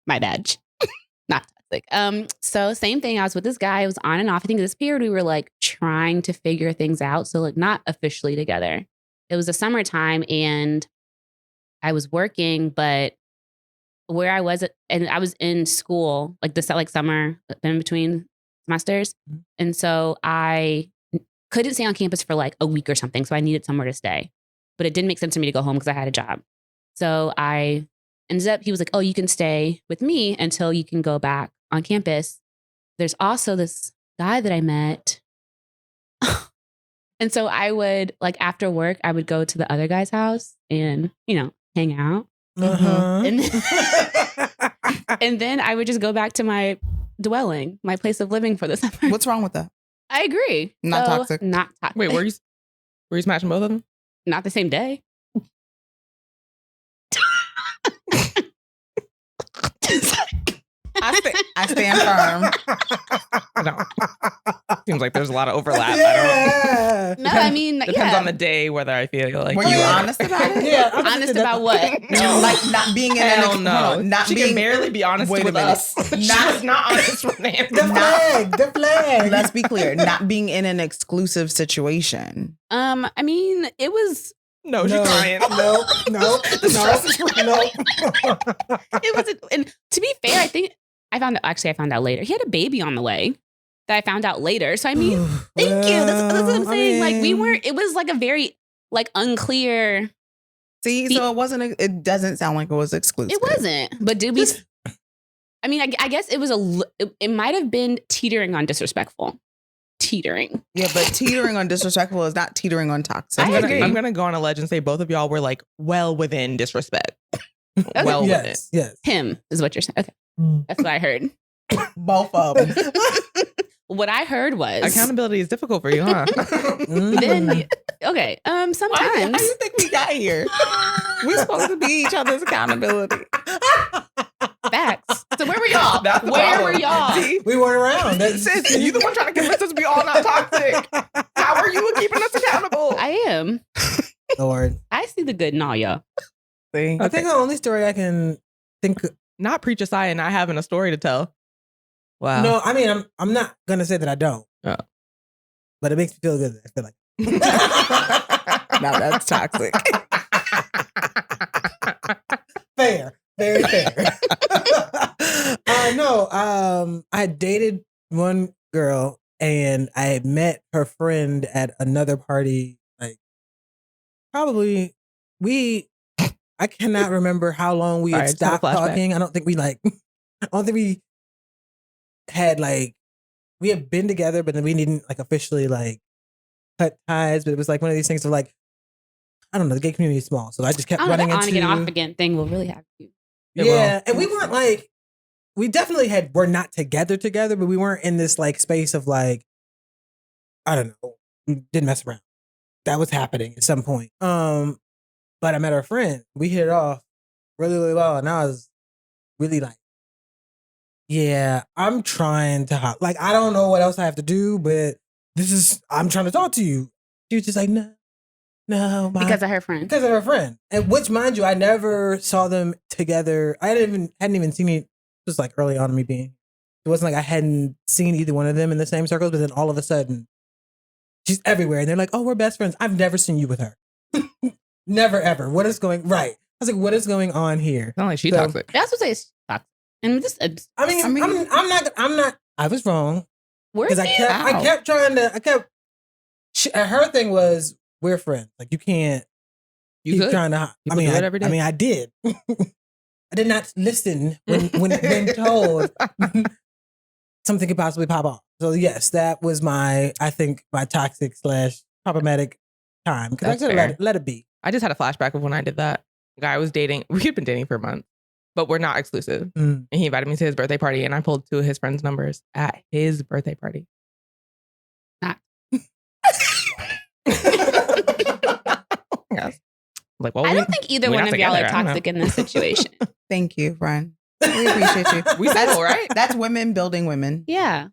my badge, not toxic. So same thing. I was with this guy. It was on and off. I think this period we were like trying to figure things out. So like not officially together. It was the summertime and I was working, but where I was, and I was in school, like this like summer in between semesters. And so I couldn't stay on campus for like a week or something. So I needed somewhere to stay, but it didn't make sense for me to go home because I had a job. So I ended up, he was like, oh, you can stay with me until you can go back on campus. There's also this guy that I met. And so I would like after work, I would go to the other guy's house and, hang out. And then I would just go back to my dwelling, my place of living for the summer. What's wrong with that? I agree. Not toxic. Not toxic. Wait, were you smashing both of them? Not the same day. I stand firm. No. Seems like there's a lot of overlap. I don't know. No, I mean, depends on the day whether I feel like. Were you honest about it? Yeah, honest about what? No. Like not being in Hell no. not she being can barely be honest with us. She was not honest with him. The flag. Let's be clear. Not being in an exclusive situation. I mean, it was No, she's crying. No. It wasn't. And to be fair, I think I found out later. He had a baby on the way that I found out later. So I mean, thank you. That's what I'm saying. Like we weren't. It was like a very like unclear. See, so it wasn't. It doesn't sound like it was exclusive. It wasn't. But did we? I mean, I guess it was it might have been teetering on disrespectful. Teetering. Yeah, but teetering on disrespectful is not teetering on toxic. I agree. I'm gonna go on a ledge and say both of y'all were like well within disrespect. Well within. Yes. Him is what you're saying. Okay, that's what I heard. Both of them. What I heard was Accountability is difficult for you, huh? then okay. Sometimes How do you think we got here? We're supposed to be each other's accountability. facts. So where were y'all? That's the Where problem. were y'all? See? We weren't around. Sis, you the one trying to convince us we all not toxic. How are you keeping us accountable? I am. Lord. I see the good in all y'all. See? I think the only story I can think. Not preach a side and not having a story to tell. Wow. No, I mean, I'm not gonna say that I don't. Oh. But it makes me feel good. I feel like. Now that's toxic. Fair. Very fair. No, I had dated one girl and I had met her friend at another party. Like, probably I cannot remember how long we had Sorry, I just had a stopped flashback. talking. I don't think we had like, we had been together, but then we didn't like officially like cut ties. But it was like one of these things of like, I don't know, the gay community is small. So I just kept I don't know, running the on into. again, off again thing will really have you. It Yeah, will. and we weren't like, we definitely were not together, but we weren't in this like space of like, I don't know, we didn't mess around. That was happening at some point. But I met her friend. We hit it off really, really well, and I was really like, yeah, I'm trying to like, I don't know what else I have to do, but I'm trying to talk to you. She was just like, no, Because of her friend. because of her friend, and which, mind you, I never saw them together. I hadn't even seen it. Just like early on in me being, it wasn't like I hadn't seen either one of them in the same circles. But then all of a sudden, she's everywhere, and they're like, "Oh, we're best friends." I've never seen you with her. Never ever. What is going right? I was like, "What is going on here?" Not like she's So- toxic. That's what it's toxic. And this, I mean, I'm not. I was wrong where because I kept trying to. Her thing was, we're friends. Like you can't. You keep could. trying to. People do it every day. I mean, I did. I did not listen when told something could possibly pop off. So yes, that was my toxic / problematic time because I That's could fair. have let it be. I just had a flashback of when I did that. The guy I was dating, we had been dating for a month, but we're not exclusive. Mm. And he invited me to his birthday party, and I pulled 2 of his friends' numbers at his birthday party. Not. Yes. Like, well, I don't think either we're one not of y'all are together. I don't toxic in this situation. Thank you, friend. We appreciate you. we single, right? That's women building women. Yeah.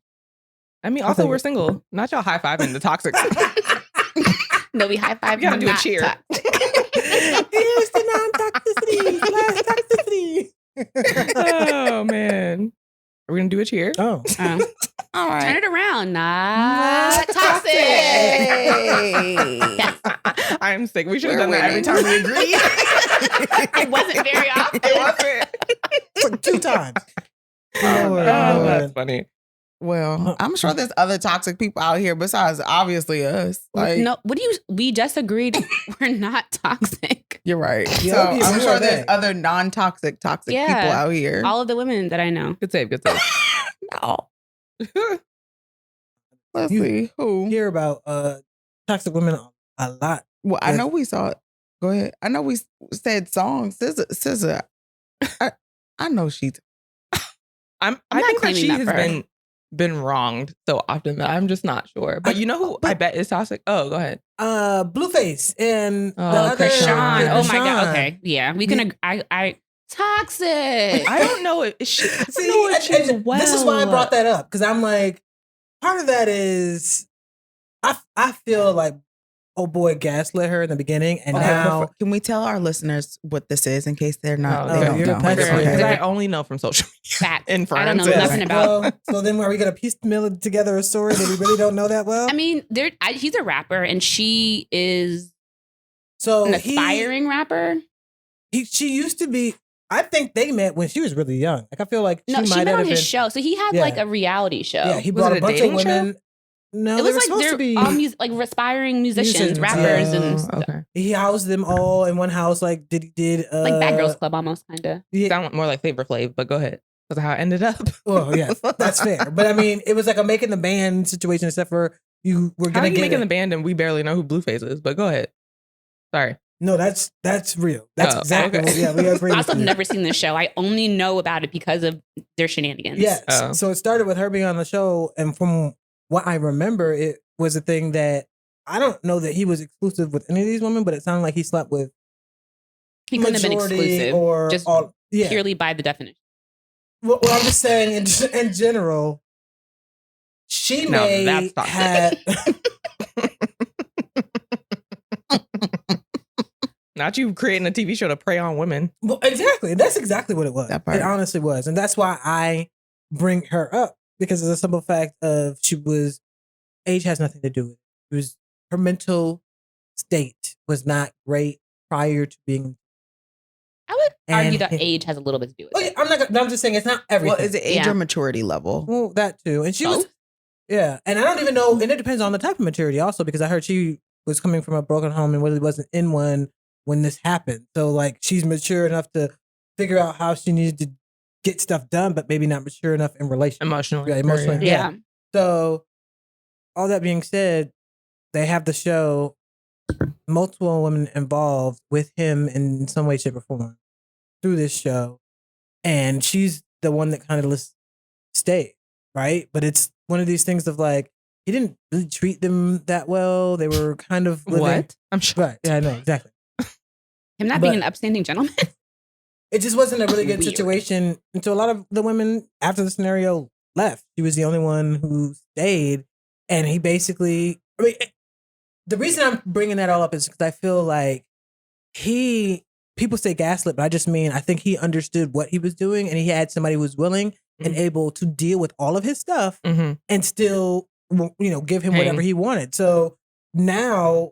I mean, I'll also take we're it. single. Not y'all high fiving the toxic. No, we high five. You gotta do a cheer. Here's the non-toxicity. Oh man, are we gonna do a cheer? Oh, All right. Turn it around. Not toxic. Yes. I'm sick. We should have We're done that every winning. time we agreed. It wasn't very often. It wasn't. like 2 times. Oh, Lord, no. Lord. That's funny. Well, I'm sure there's other toxic people out here besides obviously us. Like, No, we just agreed we're not toxic. you're right. Yeah, So yeah, I'm who sure are there's they? other non-toxic toxic Yeah. people out here. All of the women that I know. Good save. Good save. No. Let's You- see who. Hear about toxic women a lot. Well, I Yes. know we saw it. Go ahead. I know we said songs. SZA. I know she. I not think that claiming she that has for her. been wronged so often that I'm just not sure. But you know who I bet is toxic? Oh, go ahead. Blueface and the Oh, other Krishan. Oh my god. Krishan. Okay. Yeah. We can I toxic. I don't know if she. I don't See, know if she's and this is why I brought that up because I'm like, part of that is I feel like old boy gaslit her in the beginning, and Okay, now can we tell our listeners what this is in case they're not? Oh, they oh, don't you're know. a pessimist. Because Okay. I only know from social media. Facts. In I don't know France. nothing about. Well, so then are we gonna piece together a story that we really don't know that well? I mean, he's a rapper and she is So An aspiring rapper? She used to be. I think they met when she was really young. Like I feel like No, she might met have on his been. show. So he had like a reality show. Yeah, he Was brought it a a bunch of dating women. No, It they was were like supposed they're to be. all aspiring musicians, Musicians, rappers, yeah. and stuff. Okay. He housed them all in one house. Like did Like Bad Girls Club almost, kind of. Yeah. Sound more like Flavor Flav, but go ahead. That's how it ended up. Well, yes, that's fair. But I mean, it was like a making the band situation, except for you were How gonna are you get making it. the band and we barely know who Blueface is? But go ahead. Sorry. No, that's real. That's exactly okay. what, yeah, we agree. I with also have you. never seen this show. I only know about it because of their shenanigans. Yes. Oh. So it started with her being on the show, and from what I remember, it was a thing that I don't know that he was exclusive with any of these women, but it sounded like he slept with He couldn't have been majority exclusive, or just all. Yeah. purely by the definition. Well, I'm just saying in general, she No, may that's toxic. have. Not you creating a TV show to prey on women. Well, exactly. That's exactly what it was. That part. It honestly was. And that's why I bring her up, because of the simple fact of age has nothing to do with it. It was her mental state was not great prior to being. I would argue And- that age has a little bit to do with Oh, yeah, it. I'm just saying it's not everything. Well, is it age Yeah. or maturity level? Well, that too. And she was, Both? yeah. And I don't even know, and it depends on the type of maturity also, because I heard she was coming from a broken home and really wasn't in one when this happened. So like she's mature enough to figure out how she needed to get stuff done, but maybe not mature enough in relation. Emotionally. Yeah, emotionally. Yeah. So all that being said, they have the show, multiple women involved with him in some way, shape, or form through this show. And she's the one that kind of stayed, right? But it's one of these things of like, he didn't really treat them that well. They were kind of living. What? I'm sure. Right. Yeah, I know, exactly. Him not being an upstanding gentleman. It just wasn't a really good Weird. situation until a lot of the women after the scenario left. She was the only one who stayed. And he basically, I mean, the reason I'm bringing that all up is because I feel like people say gaslit, but I just mean, I think he understood what he was doing and he had somebody who was willing and able to deal with all of his stuff Mm-hmm. and still, give him Hey. whatever he wanted. So now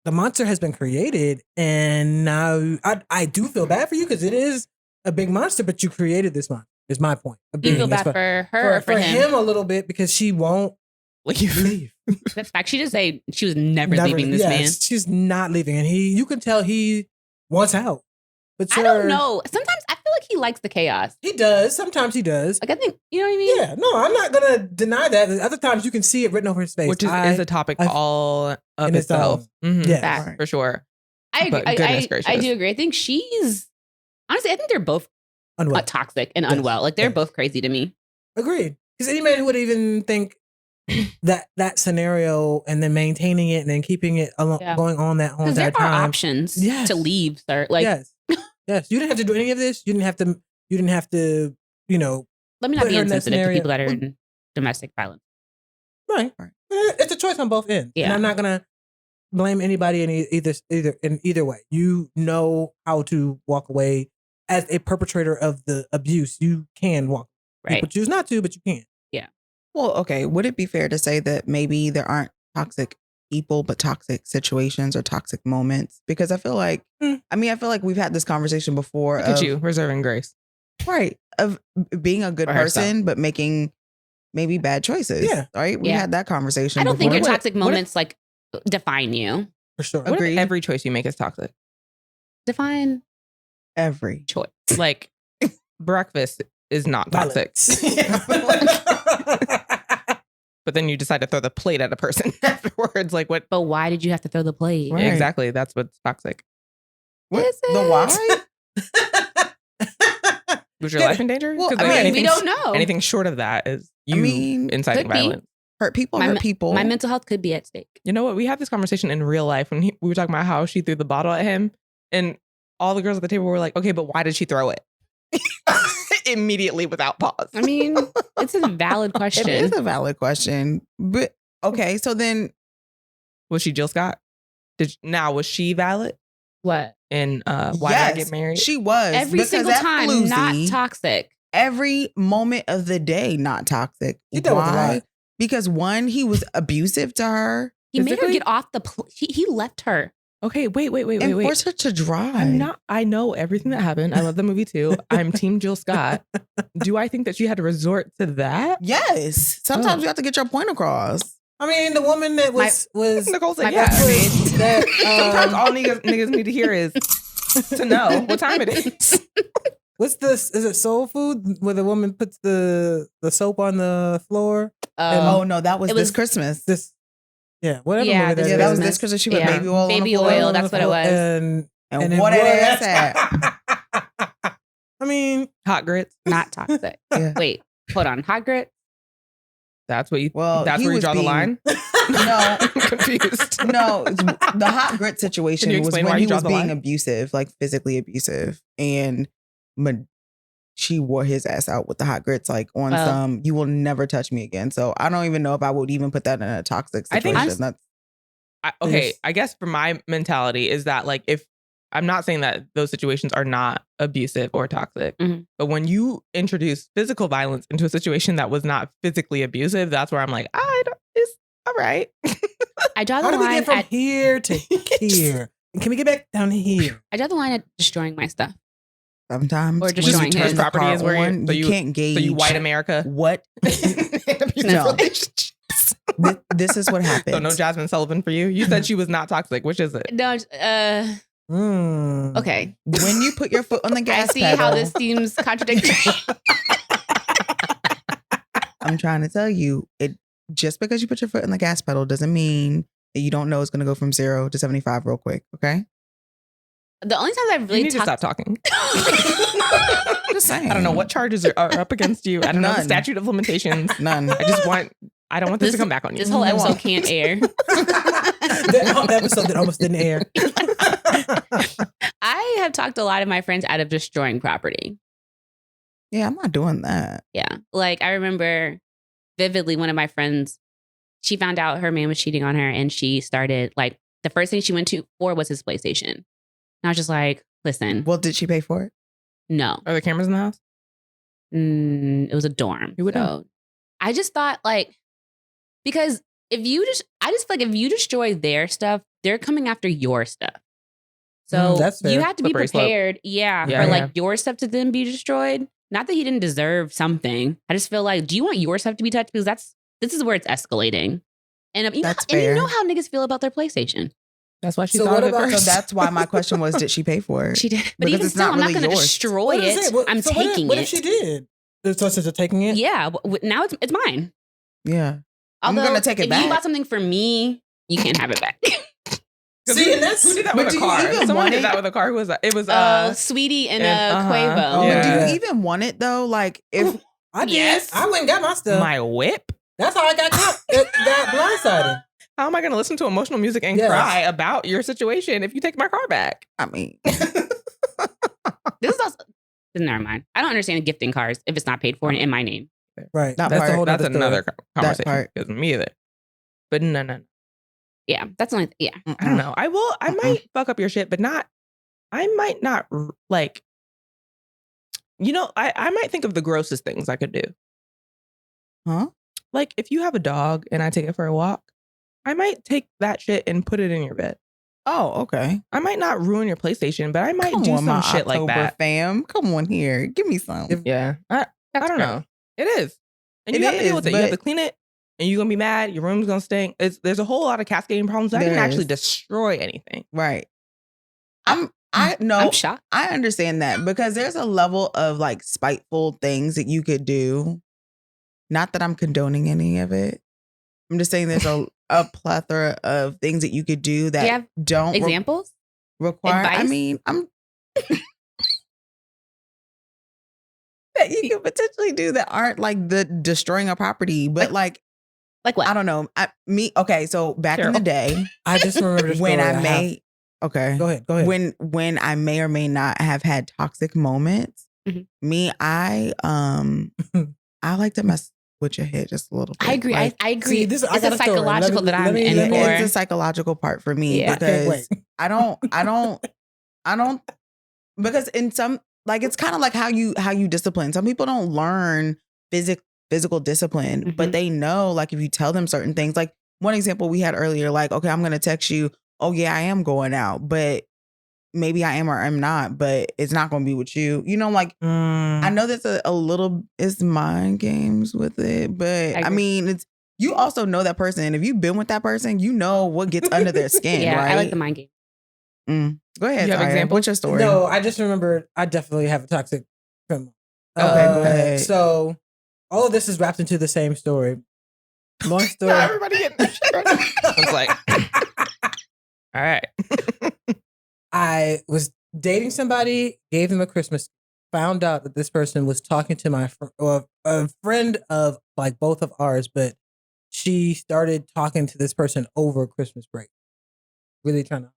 the monster has been created, and now I do feel bad for you because it is a big monster, but you created this monster, is my point. of You being feel this bad one. for her or for him? a little bit because she won't Like you leave. That's fact. She just say she was never leaving this man. She's not leaving, and you can tell he wants out. But I don't know. Sometimes I feel like he likes the chaos. He does. Sometimes he does. Like I think, you know what I mean? Yeah, no, I'm not gonna deny that. Other times you can see it written over his face, which is a topic all of in its itself. own. Mhm. Yeah. Fact. For sure. I agree. But goodness I gracious. do agree. I think she's honestly, I think they're both Unwell. toxic and Yes. unwell. Like they're Yes. both crazy to me. Agreed. Because any man who would even think that scenario and then maintaining it and then keeping it Yeah. going on that whole Because entire there are time. options Yes. to leave, sir. Like yes, yes. You didn't have to do any of this. You didn't have to. Let me not put be her in that insensitive to scenario. people that are in domestic violence. Right. Right. It's a choice on both ends. Yeah. And I'm not gonna blame anybody in either way. You know how to walk away as a perpetrator of the abuse. You can walk. Right. People choose not to, but you can. Well, okay. Would it be fair to say that maybe there aren't toxic people, but toxic situations or toxic moments? Because I feel like, I feel like we've had this conversation before. Look at you, reserving grace. Right. Of being a good For herself. person, but making maybe bad choices. Yeah. Right. We Yeah. had that conversation. I don't think before. your toxic what if- moments like define you. For sure. What if Agreed. every choice you make is toxic? Define Every. choice. Like breakfast is not toxic, but then you decide to throw the plate at a person afterwards. Like what? But why did you have to throw the plate? Right. Exactly. That's what's toxic. What? Is The it? why? Was your life in danger? Well, 'Cause, I like, mean, we anything- don't know. Anything short of that is you mean, inciting could be. violence. Hurt people, My hurt me- people. My mental health could be at stake. You know what? We had this conversation in real life when we were talking about how she threw the bottle at him, and all the girls at the table were like, "Okay, but why did she throw it?" Immediately without pause. I mean, it's a valid It question. is a valid question. But okay, so then Was she Jill Scott? Was she valid? What? And why did I yes, get married? She was. Every because single that time, floozy, not toxic. every moment of the day, not toxic. She dealt with a Why? lot. Because one, he was abusive to her. He made her Physically? get off the. He left her. Okay, wait. And force her to drive. I know everything that happened. I love the movie too. I'm Team Jill Scott. Do I think that she had to resort to that? Yes. Sometimes you have to get your point across. I mean, the woman that was Nicole said, my yeah. best that Sometimes all niggas need to hear is to know what time it is. what's this? Is it soul food where the woman puts the soap on the floor? Oh no, that was It this was- Christmas. Whatever. Yeah, movie this Yeah, that was is. this Christmas. She put Yeah. baby oil Baby on the floor. oil, that's what it was. And And what that ass at? I mean, Hot grits. Not toxic. Yeah. Wait, hold on. Hot grit? That's what you. Well, that's he where you was draw the being- line. No. I'm confused. No, the hot grit situation Can you was explain why when you he draw was the being line? abusive, like physically abusive. And she wore his ass out with the hot grits, like on Well- some, you will never touch me again. So I don't even know if I would even put that in a toxic I think situation. That's Okay, Yes. I guess for my mentality is that like if I'm not saying that those situations are not abusive or toxic, Mhm. but when you introduce physical violence into a situation that was not physically abusive, that's where I'm like, it's all right. I draw how the do we line get from at here to here? And can we get back down here? I draw the line at destroying my stuff. sometimes Or when just you showing turn his the property car is where you- on, so you you- can't gauge So you white America. what No. this is what happens. So no Jasmine Sullivan for you. You said she was not toxic. Which is it? No, okay. When you put your foot on the I gas see pedal, how this seems contradictory. I'm trying to tell you, it just because you put your foot on the gas pedal doesn't mean that you don't know it's going to go from 0 to 75 real quick. Okay. The only times I've You really need to stop talking. Just saying. I don't know what charges are up against you. I don't know the None. statute of limitations. None. I don't want this to come back on you. This whole No. episode can't air. That episode that almost didn't air. I have talked a lot of my friends out of destroying property. Yeah, I'm not doing that. Yeah. Like I remember vividly one of my friends, she found out her man was cheating on her and she started like the first thing she went to for was his PlayStation. And I was just like, listen, Well, did she pay for it? no. Are there cameras in the house? It was a dorm. You would know. I just thought like, because I just feel like if you destroy their stuff, they're coming after your stuff. So that's fair. you have to be Slippery slope. prepared, Yeah, for yeah. like your stuff to then be destroyed. Not that he didn't deserve something. I just feel like, do you want your stuff to be touched? Because this is where it's escalating. And you That's know, and you fair. know how niggas feel about their PlayStation. That's why she So thought what of it about- first. So that's why my question was, did she pay for it? She did, but Because even it's still, not I'm not really going to yours. destroy What is it. What- I'm so taking what it. if she did? So she's taking it? Yeah, now it's mine. Yeah. I'm Although, gonna take it if back. you bought something for me, you can't have it back. See, and that's who did that But with do a you car? even Someone want did it? that with a car. Who was that? It was Sweetie and uh-huh. Quavo. Oh, But do yeah. you even want it though? Like if I did. Yes. I went and got my stuff. my whip. That's how I got caught. Got blindsided. How am I going to listen to emotional music and Yes. cry about your situation if you take my car back? I mean, This is also never mind. I don't understand gifting cars if it's not paid for and in my name. Right. That That's part- a whole That's nother another story. conversation. part. Because me either. But no. Yeah, that's only yeah. I don't know. I might fuck up your shit, but not. I might not like. You know, I might think of the grossest things I could do. Huh? Like if you have a dog and I take it for a walk, I might take that shit and put it in your bed. Oh, okay. I might not ruin your PlayStation, but I might Come do on, some my shit like October that. fam. Come on here. Give me some. Yeah. I don't know. It is. And you It have to deal with is, it. You have to but- clean it and you're going to be mad. Your room's going to stink. There's a whole lot of cascading problems that There can actually is. destroy anything. Right. I'm shocked. I understand that because there's a level of like spiteful things that you could do. Not that I'm condoning any of it. I'm just saying there's a plethora of things that you could do that Do you have don't Examples? require. I Advice? mean, I'm that you could potentially do that aren't like the destroying a property, but like Like what? I don't know. Okay, so back in the Cheryl. day I just remember the when story I have. may okay. Go ahead. When I may or may not have had toxic moments, Mhm. I like to mess with your head just a little bit. I agree. Like, I agree. See, this- I it's got a a story. psychological Let that me- I'm let me- in let me- for. it's a psychological part for me Yeah. I can't because wait. I don't because in some like it's kind of like how you discipline. Some people don't learn physical discipline, but Mhm. they know like if you tell them certain things, like one example we had earlier, like, okay, I'm gonna text you oh yeah, I am going out, but maybe I am or I'm not, but it's not going to be with you. You know, like I know there's a little, it's mind games with it, but I mean, it's, you also know that person. And if you've been with that person, you know what gets under their skin, Yeah, right? I like the mind game. Go ahead. You have Tyra. examples? What's your story? No, I just remember I definitely have a toxic friend. Okay, go ahead. So all of this is wrapped into the same story. Long story. Not everybody getting that shit right. It's like, all right. I was dating somebody, gave them a Christmas, found out that this person was talking to my a friend of like both of ours, but she started talking to this person over Christmas break. Really trying to.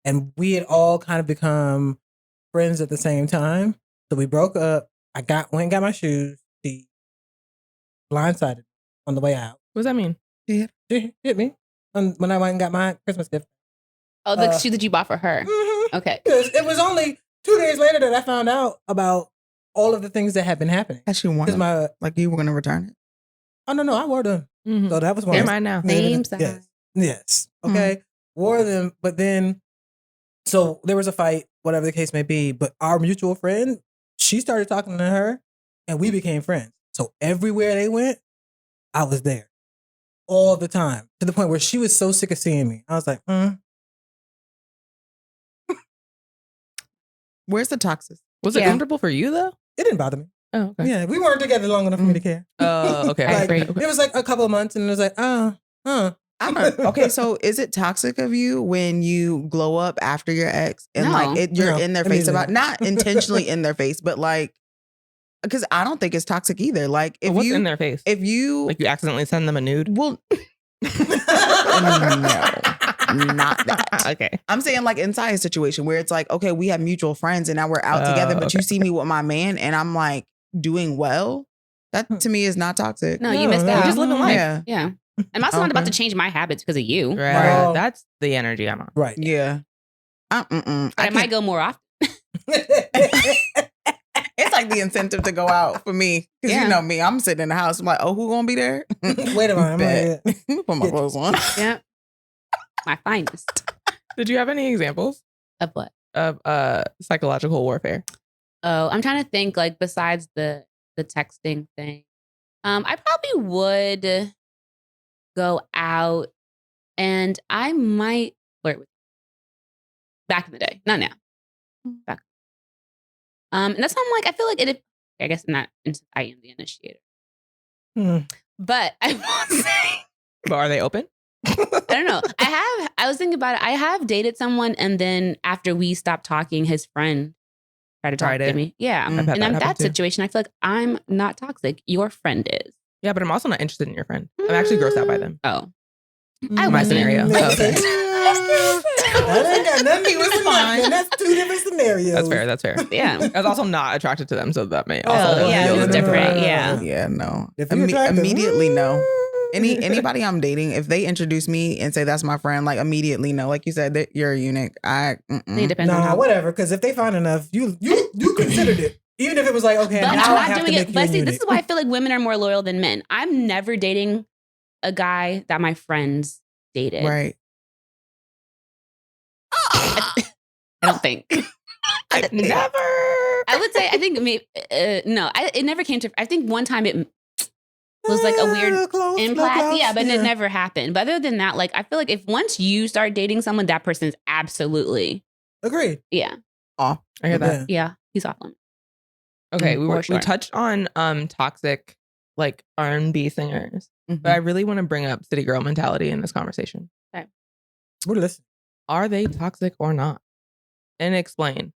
And we had all kind of become friends at the same time. So we broke up. I went and got my shoes. She blindsided on the way out. What does that mean? She hit me when I went and got my Christmas gift. Oh, the shoe that you bought for her. Mm-hmm. Okay. It was only 2 days later that I found out about all of the things that had been happening. Actually, one like you were going to return it. Oh no, I wore them. Mm-hmm. So that was one. They're mine now. Same size. Yes. Okay. Wore them, but then so there was a fight, whatever the case may be. But our mutual friend, she started talking to her, and we became friends. So everywhere they went, I was there all the time, to the point where she was so sick of seeing me. I was like, Where's the toxic? Was it comfortable for you though? It didn't bother me. Oh, okay. Yeah, we weren't together long enough for me to care. Oh, okay. Like, it was like a couple of months, and it was like, Okay, so is it toxic of you when you glow up after your ex and No. like you're No, in their I face mean, about not intentionally in their face, but like because I don't think it's toxic either. Like if What's you in their face? if you Like you accidentally send them a nude? well no, not that. Okay. I'm saying like inside a situation where it's like, okay, we have mutual friends and now we're out together, but you see me with my man and I'm like doing well. That to me is not toxic. No, you missed No, out. You're just living life. Yeah. Yeah. I'm also not Okay. about to change my habits because of you. Right. Wow. That's the energy I'm on. right. Yeah. But I might go more often. It's like the incentive to go out for me. Because Yeah. you know me, I'm sitting in the house. I'm like, oh, who gonna be there? Wait a minute. I'm Bet. gonna Put my clothes on. Yeah. My finest. Did you have any examples Of what? of psychological warfare? Oh, I'm trying to think like besides the texting thing. I probably would go out and I might flirt with back in the day. Not now. Back. And that's why I'm like, I feel like it I guess not I am the initiator. But I will say But are they open? I don't know. I was thinking about it. I have dated someone and then after we stopped talking, his friend tried to talk Tried to it. me. Yeah. Mm. I've had And in happen that too. situation, I feel like I'm not toxic. Your friend is. Yeah, but I'm also not interested in your friend. I'm actually grossed out by them. Oh. I My wasn't. scenario. That Oh, okay. ain't got nothing to do with mine. That's two different scenarios. That's fair. That's fair. Yeah. I was also not attracted to them, so that may Oh, also yeah, it was different. Yeah. Yeah, no. If you're attractive, Immediately no. Anybody I'm dating, if they introduce me and say that's my friend, like immediately no. Like you said, you're a eunuch. It depends on Nah, how. whatever. Because if they find enough, you considered it. Even if it was like, okay, But now I I'm have not to doing make it. you a But see, eunuch. this is why I feel like women are more loyal than men. I'm never dating a guy that my friends dated. Right. I don't think. I never. I would say, I think maybe, no, it never came to, I think one time it was like a weird Close, impact. Yeah, but yeah. it never happened. But other than that, like, I feel like if once you start dating someone, that person's absolutely, Agreed. yeah. I hear that. Yeah, he's off limits. Okay, For we sure. touched on toxic like R&B singers, Mhm. but I really want to bring up city girl mentality in this conversation. We're listening. Are they toxic or not? And explain.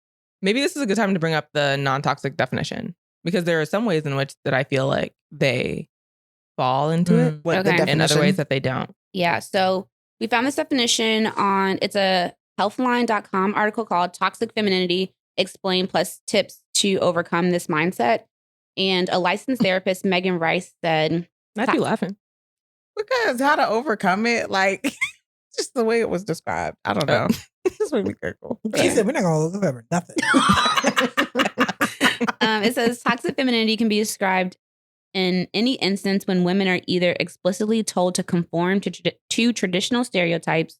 Maybe this is a good time to bring up the non-toxic definition because there are some ways in which that I feel like they fall into it, What the Okay. definition? and other ways that they don't. Yeah, so we found this definition on, it's a healthline.com article called Toxic Femininity, Explain plus Tips to Overcome This Mindset. And a licensed therapist, Megan Rice, said, I'd be laughing. Because how to overcome it, like just the way it was described. I don't know. This would be gurgle. She said, we're not going to look over nothing. it says toxic femininity can be described in any instance when women are either explicitly told to conform to traditional stereotypes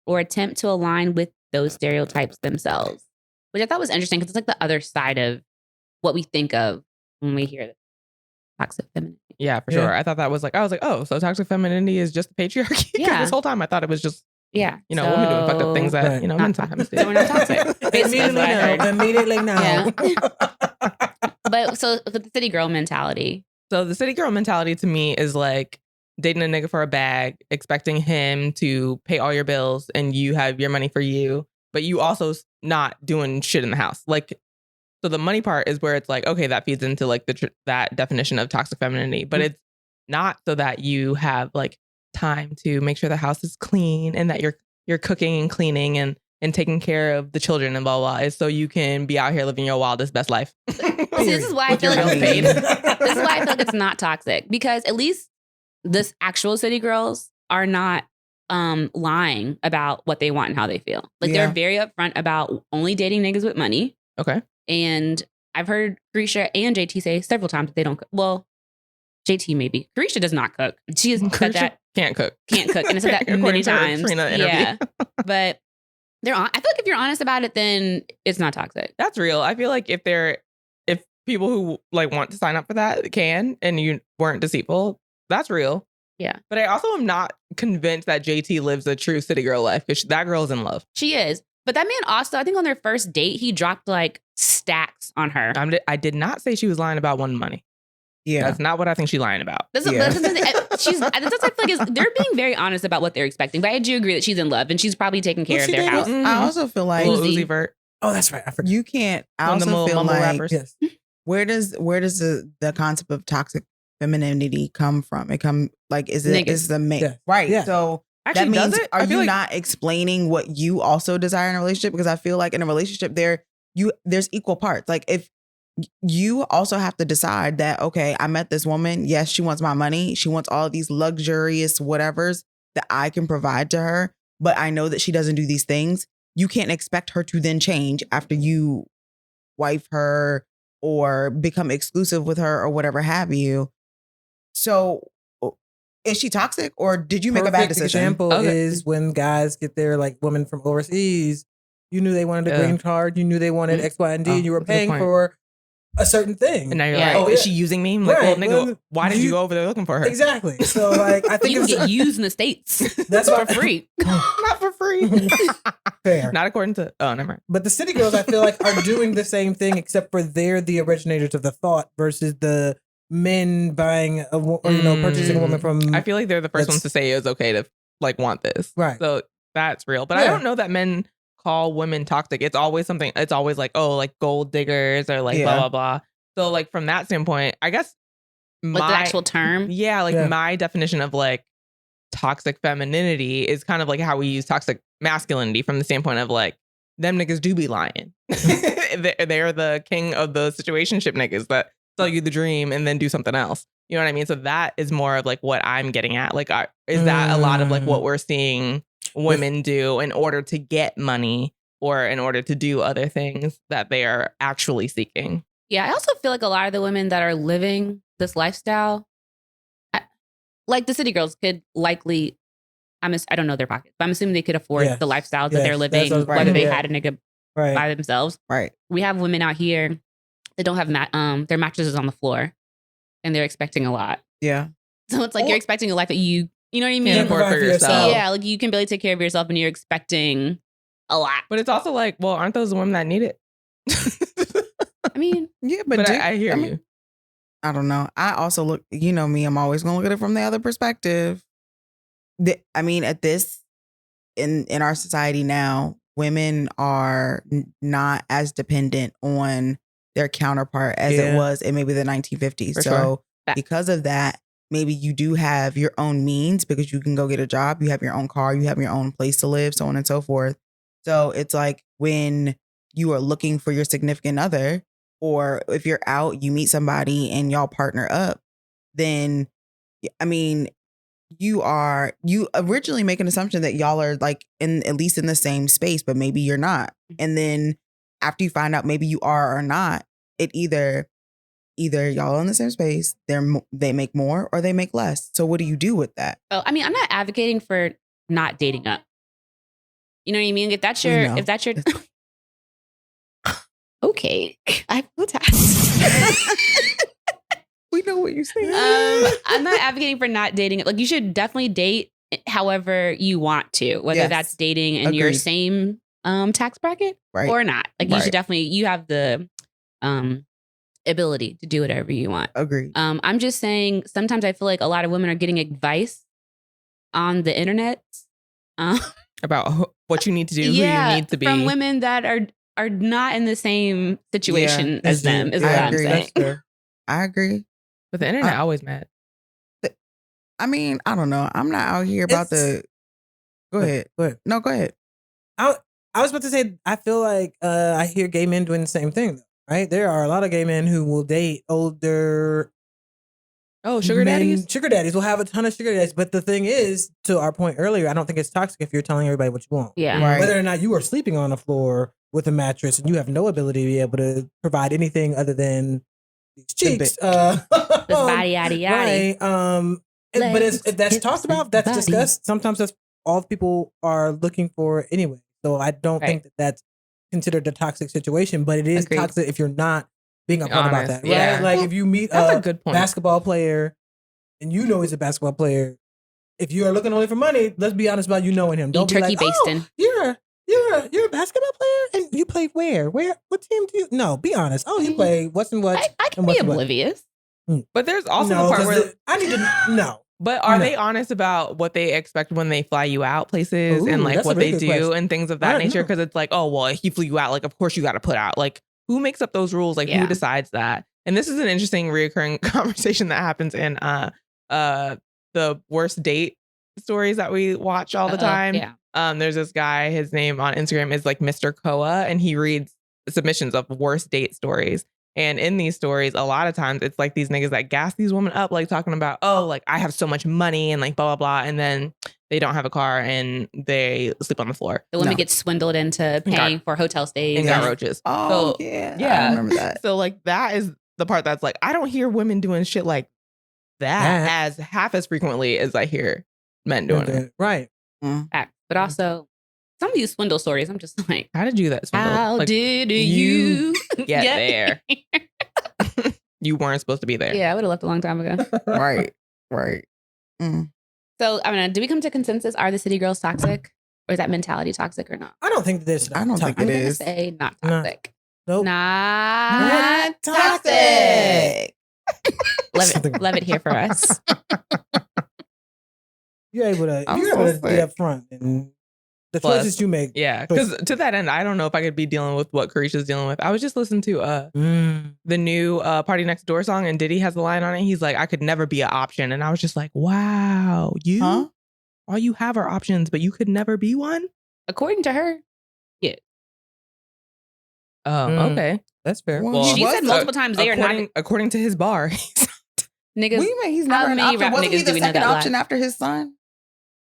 or attempt to align with those stereotypes themselves, which I thought was interesting because it's like the other side of what we think of when we hear toxic femininity. Yeah, for sure. I thought that was like, I was like, oh, so toxic femininity is just patriarchy? 'Cause Yeah. this whole time I thought it was just, Yeah. women doing fucked up things that, Right. men sometimes do. So we're not toxic. Basically, that's what I heard. Immediately no. Yeah. But so the city girl mentality. So the city girl mentality to me is like dating a nigga for a bag, expecting him to pay all your bills and you have your money for you, but you also not doing shit in the house. Like, so the money part is where it's like, okay, that feeds into like that definition of toxic femininity, but it's not so that you have like time to make sure the house is clean and that you're cooking and cleaning and taking care of the children and blah, blah, blah. It's so you can be out here living your wildest best life. See, this is why I feel like paid. this is why I feel like it's not toxic, because at least this actual city girls are not lying about what they want and how they feel. Like they're very upfront about only dating niggas with money. Okay. And I've heard Carisha and JT say several times that they don't cook. Well, JT maybe. Carisha does not cook. She has said that Can't cook. and I said that many According to her times. Trina interview. Yeah. But I feel like if you're honest about it, then it's not toxic. That's real. I feel like if people who like want to sign up for that can, and you weren't deceitful, that's real. Yeah. But I also am not convinced that JT lives a true city girl life, because that girl's in love. She is. But that man also, I think on their first date, he dropped like stacks on her. I did not say she was lying about wanting money. Yeah. That's not what I think she's lying about. That's what I feel like is they're being very honest about what they're expecting. But I do agree that she's in love and she's probably taking care of their house. I also feel like Lil Uzi Vert. Oh, that's right. I forgot. you can't. I One of them also little feel mumble like rappers. Yes. where does the concept of toxic femininity come from? It come like is it Niggas. is the man Yeah. right? Yeah. So Actually, that means does it? are I you feel like not explaining what you also desire in a relationship? Because I feel like in a relationship there's equal parts. Like if you also have to decide that, okay, I met this woman. Yes, she wants my money. She wants all of these luxurious whatevers that I can provide to her. But I know that she doesn't do these things. You can't expect her to then change after you wife her or become exclusive with her or whatever have you. So is she toxic, or did you make a bad Perfect decision? example Okay. is when guys get their like women from overseas. You knew they wanted a green card. You knew they wanted X, Y, and D. Oh, and you were that's a good paying point. for a certain thing. And now you're Yeah. like, oh, Yeah. is she using me? I'm like, Right. well, nigga, Well, why did you you- go over there looking for her? Exactly. So like, I think You can it's get used in the States. That's for why- free. Not for free. fair. Not according to. Oh, never mind. But the city girls, I feel like, are doing the same thing, except for they're the originators of the thought versus the men buying purchasing a woman from. I feel like they're the first That's- ones to say it's okay to like want this. Right. So that's real. But I Yeah. don't know that men call women toxic. It's always something. It's always like, oh, like gold diggers or like Yeah. blah blah blah. So like from that standpoint, I guess Like the actual term. Yeah. my definition of like toxic femininity is kind of like how we use toxic masculinity from the standpoint of like them niggas do be lying. They're the king of the situationship niggas that sell you the dream and then do something else. You know what I mean? So that is more of like what I'm getting at. Like, is that a lot of like what we're seeing women do in order to get money or in order to do other things that they are actually seeking? Yeah, I also feel like a lot of the women that are living this lifestyle, like the city girls, could likely, I don't know their pockets, but I'm assuming they could afford Yes. the lifestyles that Yes, they're that's living, what I was whether thinking, they yeah. had a nigga right. by themselves. Right. We have women out here that don't have their mattresses on the floor, and they're expecting a lot. Yeah. So it's like you're expecting a life that you know what I mean? Can't afford provide for for yourself. yourself. Yeah, like you can barely take care of yourself, and you're expecting a lot. But it's also like, well, aren't those the women that need it? I mean, Yeah, But I hear you. I don't know. I also look, you know me, I'm always going to look at it from the other perspective. I mean, at this, in our society now, women are not as dependent on their counterpart as it Yeah. was in maybe the 1950s. For So sure. because of that, maybe you do have your own means because you can go get a job, you have your own car, you have your own place to live, so on and so forth. So it's like when you are looking for your significant other, or if you're out, you meet somebody and y'all partner up, then, I mean, you originally make an assumption that y'all are like at least in the same space, but maybe you're not. And then after you find out maybe you are or not, it either y'all are in the same space, they make more or they make less. So what do you do with that? I mean, I'm not advocating for not dating up. You know what I mean? If that's We your, know. if that's your, okay, I will test. We know what you're saying. I'm not advocating for not dating. Like you should definitely date however you want to, whether Yes. that's dating in your Agreed. same tax bracket Right. or not. Like you Right. should definitely, you have the ability to do whatever you want. Agreed. I'm just saying sometimes I feel like a lot of women are getting advice on the internet. About what you need to do, who you need to be. From women that are not in the same situation as them, is I what I'm agree. saying. That's fair. I agree. But the internet always mad. I mean, I don't know. I'm not out here about the. Go ahead. Go ahead. No, go ahead. I was about to say, I feel like I hear gay men doing the same thing, right? There are a lot of gay men who will date older Oh, sugar daddies? Sugar daddies will have a ton of sugar daddies. But the thing is, to our point earlier, I don't think it's toxic if you're telling everybody what you want. Yeah. Right. Whether or not you are sleeping on the floor with a mattress and you have no ability to be able to provide anything other than these cheeks. This body, yada, yada. Right. But if that's talked about, that's body. discussed. Sometimes that's all people are looking for anyway. So I don't think that that's considered a toxic situation, but it is Agreed. toxic if you're not being upfront about Honest, that. Right? yeah. Like if you meet That's a good point. basketball player and you know he's a basketball player, if you are looking only for money, let's be honest about you knowing him. Don't Eat be turkey like, basting. oh, you're a basketball player and you play where? What team do you? No, be honest. Oh, you play what's and what? I can and be what's and what. oblivious. But there's also No, the part 'cause where I need to know. But are No. they honest about what they expect when they fly you out places Ooh, and like that's a what really they good do question. and things of I that don't nature? know. Because it's like, oh, well, he flew you out. Like, of course you got to put out. Like, who makes up those rules? Like, Yeah. who decides that? And this is an interesting reoccurring conversation that happens in the worst date stories that we watch all the time. Yeah. There's this guy, his name on Instagram is like Mr. Koa, and he reads submissions of worst date stories. And in these stories, a lot of times it's like these niggas that gas these women up, like talking about, oh, like I have so much money and like blah, blah, blah. And then they don't have a car and they sleep on the floor. The woman No. gets swindled into paying for hotel stays. And got roaches. Oh, So, yeah. yeah. I remember that. So like that is the part that's like, I don't hear women doing shit like that as half as frequently as I hear men doing it. Right. Fact. But also, some of these swindle stories, I'm just like, How did you do that? Swindle? how Like, did you get there? You weren't supposed to be there. Yeah, I would have left a long time ago. Right. Right. Mm. So, I mean, do we come to consensus? Are the city girls toxic? Or is that mentality toxic or not? I don't think this. I don't think I'm it going to is. say not No. toxic. Nope. Not toxic. Toxic. Love it here for us. You're able to. I'm You're so able to be sick. up front and the Plus, choices you make. Yeah, because to that end, I don't know if I could be dealing with what Carisha's dealing with. I was just listening to the new Party Next Door song, and Diddy has the line on it. He's like, I could never be an option. And I was just like, wow, Huh? all you have are options, but you could never be one? According to her, Oh, Okay. That's fair. Well, she he said was- multiple times they are not according to his bar. niggas. What do you mean he's How never an many option? rap Wasn't he niggas the do we know second that option lie? after his son?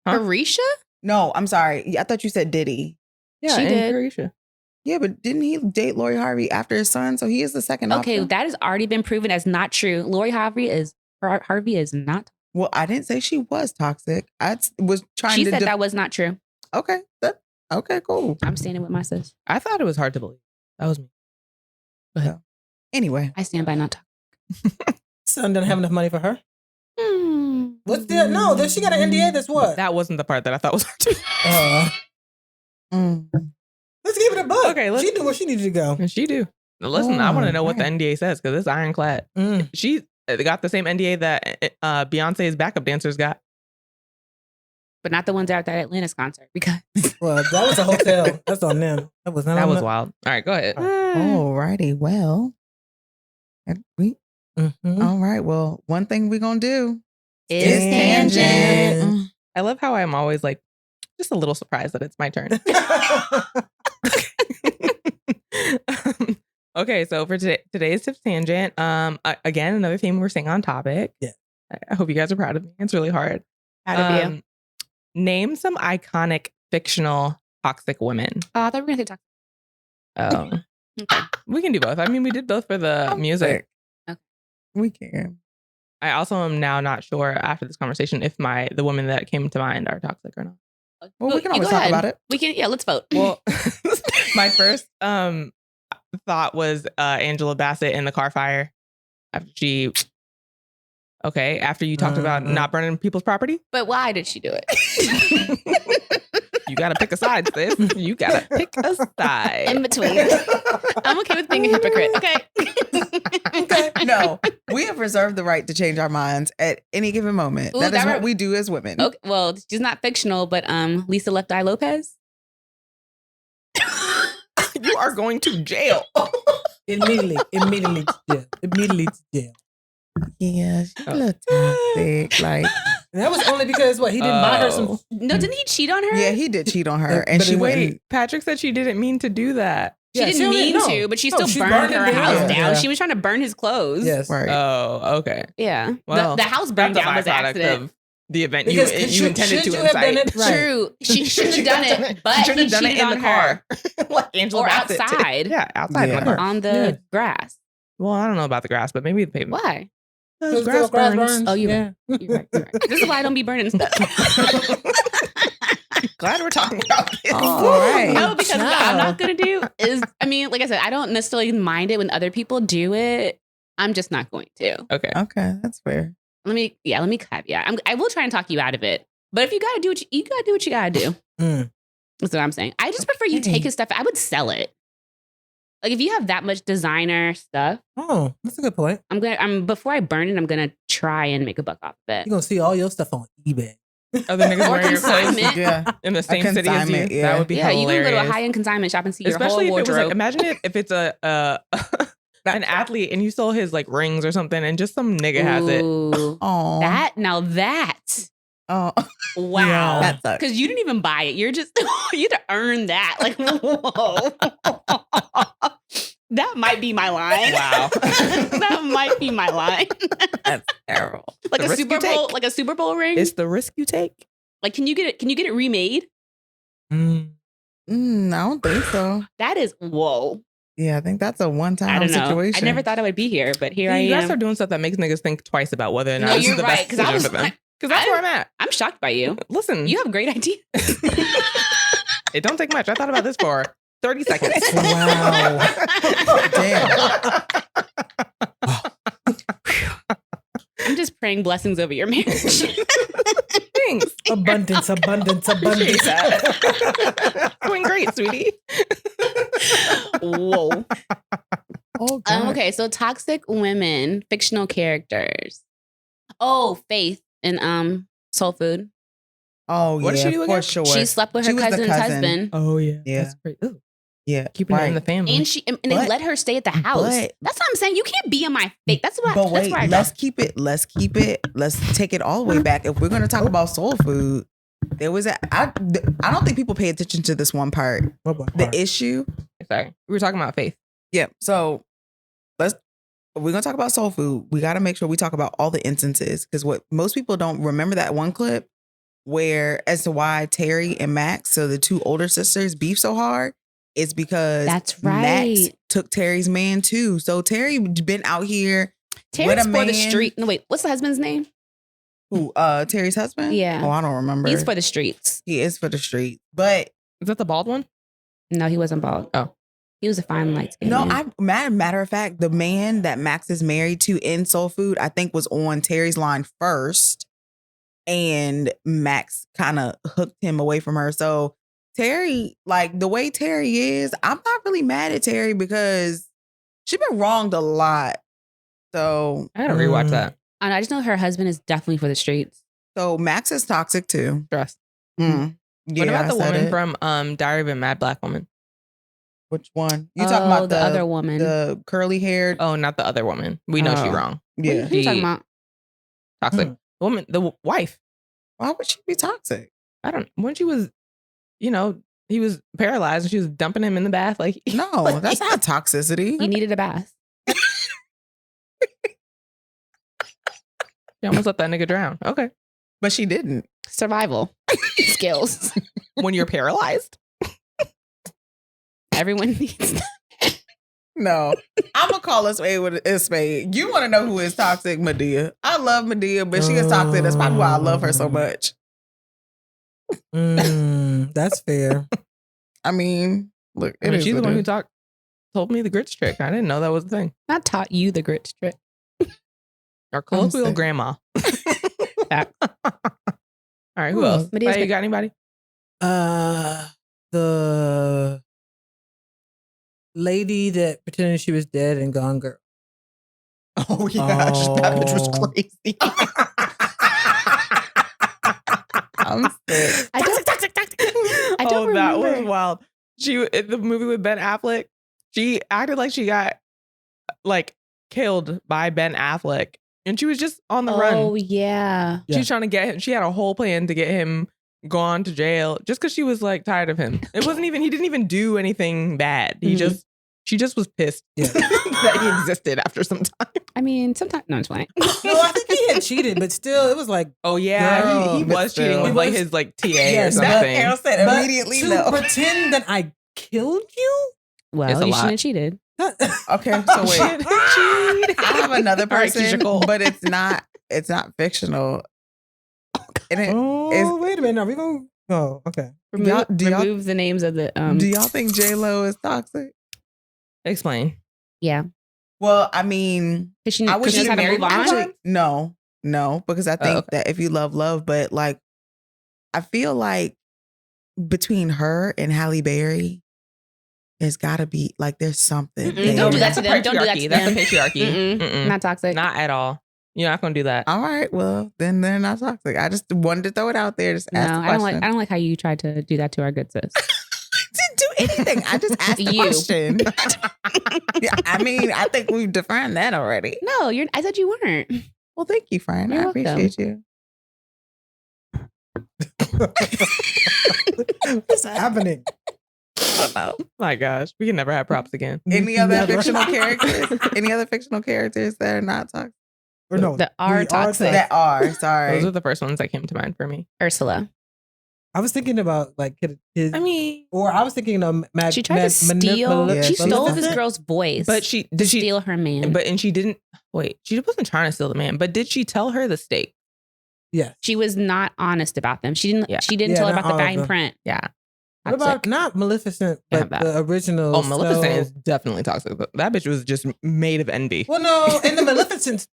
Huh? Carisha? No, I'm sorry. I thought you said Diddy. Yeah, She and did. Carisha. Yeah, but didn't he date Lori Harvey after his son? So he is the second Okay, option. that has already been proven as not true. Lori Harvey is not. Well, I didn't say she was toxic. Was trying She to. said that was not true. Okay. Okay, cool. I'm standing with my sis. I thought it was hard to believe. That was me. Anyway. I stand by not talking. Son doesn't have enough money for her. What's the no? Then she got an NDA. That's what. That wasn't the part that I thought was hard to Mm. Let's give it a buck. Okay, let's- She knew where she needed to go. And she do. Now, listen, I want to know what the right. NDA says because it's ironclad. She got the same NDA that Beyonce's backup dancers got. But not the ones out at that Atlantis concert because Well, that was a hotel. That's on them. That was not That on was them. wild. All right, go ahead. Alrighty. Well, Mhm. all right. Well, one thing we're going to do is tangent. Mm. I love how I'm always like just a little surprised that it's my turn. Okay, so for today's tips tangent, again, another theme we're staying on topic. Yeah. I hope you guys are proud of me. It's really hard. Proud of you. Name some iconic fictional toxic women. Oh, I thought we were going to say toxic. Oh, Okay. we can do both. I mean, we did both for the music. Okay. We can. I also am now not sure after this conversation if the women that came to mind are toxic or not. Well, we can You always go talk ahead. about it. We can, yeah, let's vote. Well, my first thought was Angela Bassett in the car fire. After you talked about not burning people's property. But why did she do it? You gotta pick a side, sis. You gotta pick a side. In between. I'm okay with being a hypocrite. Okay. No, we have reserved the right to change our minds at any given moment. Ooh, that is that what we do as women. Okay. Well, she's not fictional, but Lisa Left Eye Lopez. You are going to jail. Immediately to jail. Yeah, she's a little toxic. Like, And that was only because he didn't buy her some. No, didn't he cheat on her? yeah, he did cheat on her, and But she it- went. Wait, Patrick said she didn't mean to do that. She didn't mean to, but she still burned her house down. Yeah. She was trying to burn his clothes. Yes. Right. Oh, okay. Yeah. Well, the house burned That's a down was an byproduct accident. of the event Because you intended to should you have done incite. it right? True. She shouldn't have done it, but She should he have done it cheated in on the car. her. Like Angela Or Bassett did. outside. Yeah, outside in Yeah. the car. On the Yeah. grass. Well, I don't know about the grass, but maybe the pavement. Why? Because Because grass burns. Oh, you're yeah. right. You're right. This is why I don't be burning stuff. Glad we're talking about this. All right. No, because what I'm Child. not going to do is, I mean, like I said, I don't necessarily mind it when other people do it. I'm just not going to. Okay. Okay, that's fair. Let me caveat. I will try and talk you out of it. But if you got to do you got to do what you got to do. Mm. That's what I'm saying. I just prefer you take his stuff. I would sell it. Like if you have that much designer stuff, Oh, that's a good point. before I burn it, I'm gonna try and make a buck off of it. You're gonna see all your stuff on eBay. Other niggas Or wearing your clothes consignment. Yeah. in the same city as you. consignment, yeah. That would be Yeah, you hilarious. can go to a high-end consignment shop and see your Especially whole if it was wardrobe. like, imagine if it's a an athlete and you sold his like rings or something and just some nigga has it. Ooh. Oh, That. Oh, Wow. Yeah. that sucks. Because you didn't even buy it. You're just, you had to earn that. Like, whoa. That might be my line. Wow. That might be my line. That's terrible. Like The a risk Super you Bowl, take. like a Super Bowl ring. It's the risk you take. Like, can you get it remade? Mm. I don't think so. That is, whoa. Yeah, I think that's a one-time I don't know. situation. I never thought I would be here, but here I You guys am. are doing stuff that makes niggas think twice about whether or not No, this you're is the right. best Because I decision was for them. like, Because that's where I'm at. I'm shocked by you. Listen, You have great ideas. it don't take much. I thought about this for 30 seconds. Wow. Damn. I'm just praying blessings over your marriage. Thanks. Abundance. Appreciate that. Doing great, sweetie. Whoa. Oh, God. Okay, so toxic women, fictional characters. Oh, Faith in Soul Food. Oh, What did yeah, she do for again? sure. She slept with She her was the cousin's cousin. husband. Oh, yeah. Yeah. That's great. Ooh, Yeah, keeping it in the family. And they But- let her stay at the house. but- That's what I'm saying. You can't be in my face. That's what. But That's wait, where I let's keep it. Let's take it all the way back. If we're going to talk about soul food, there was I don't think people pay attention to this one part. The issue. Sorry. We were talking about Faith. Yeah. So if we're going to talk about soul food, we got to make sure we talk about all the instances, because what most people don't remember, that one clip where as to why Terry and Max, so the two older sisters, beef so hard. It's because That's Max right. took Terry's man too. So Terry been out here. Terry's with a for the man. street. No, wait. What's the husband's name? Who? Terry's husband? Yeah. Oh, I don't remember. He's for the streets. He is for the street. But Is that the bald one? No, he wasn't bald. Oh. He was a fine light skin. no, man. matter of fact, the man that Max is married to in Soul Food, I think was on Terry's line first. And Max kind of hooked him away from her. So Terry, like the way Terry is, I'm not really mad at Terry because she's been wronged a lot. So I gotta rewatch Mm. that. I just know her husband is definitely for the streets. Max is toxic too. Stress. Mm. Yeah, What about I the said woman it. from Diary of a Mad Black Woman? Which one? You talking about the other woman? the curly haired? Oh, not the other woman. We know she Oh. wrong. Yeah. Who you talking about? Toxic. Hmm. The woman, the wife. Why would she be toxic? I don't. When she was, he was paralyzed and she was dumping him in the bath. Like, No, that's not toxicity. He needed a bath. she almost let that nigga drown. Okay. But she didn't. Survival skills. When you're paralyzed. Everyone needs that. No, I'm gonna call a spade with a spade. You want to know who is toxic? Medea. I love Medea, but she is toxic. That's probably why I love her so much. That's fair. I mean, look, I mean, she's the one who told me the grits trick. I didn't know that was the thing. I taught you the grits trick. Our colloquial saying. grandma. Fact. All right, who else? Medea's You got anybody? The lady that pretended she was dead and Gone Girl. Oh yeah, that bitch was crazy. I'm sick. I don't remember. That was wild. She in the movie with Ben Affleck, she acted like she got like killed by Ben Affleck, and she was just on the run. Oh yeah. She's trying to get him. She had a whole plan to get him gone to jail just because she was like tired of him. It wasn't even. He didn't even do anything bad. She just was pissed that he existed after some time. I mean, sometimes no, it's fine. No, I think he had cheated, but still, it was like, Oh yeah, Girl. he was cheating He with like was- his like TA or Yes, something. Carol said but immediately to no. pretend that I killed you. Well, It's a you lot. shouldn't have cheated. Okay, so wait. I have another All right, person, Keisha Cole. but it's not fictional. And it, Oh, wait a minute. Are we going? Oh, okay. Remove the names of the do y'all think J-Lo is toxic? Explain. Yeah. Well, I mean, Because she I knows would how to move on. No, because I think okay. that if you love, but like, I feel like between her and Halle Berry, there's got to be like there's something. Mm-mm, don't do there. that to them. Don't do that to That's a them. patriarchy. Mm-mm. Mm-mm. Not toxic. Not at all. You're not gonna do that. All right, well then they're not toxic. I just wanted to throw it out there. Just No, ask the I question. don't like how you tried to do that to our good sis. Didn't do anything. I just asked the You. question. Yeah, I mean, I think we've defined that already. No, I said you weren't. Well, thank you, friend. You're I welcome. appreciate you. What's happening? My gosh, we can never have props again. Any other Never. fictional characters? Any other fictional characters that are not toxic? Or no, That are we toxic. That are sorry. Those are the first ones that came to mind for me. Ursula. I was thinking about like his, I mean, or I was thinking of She tried to steal. Yeah, She she stole was- this girl's voice. but she to did she steal her man. and she didn't wait. She wasn't trying to steal the man, but did she tell her the stake? Yes. she was not honest about them. She didn't. Yeah. She didn't Yeah, tell her not about the all of fine them. print. Yeah. What about not Maleficent, Yeah, but that. the original? Oh, Maleficent Snow- is definitely toxic. That bitch was just made of envy. Well, no, in the Maleficent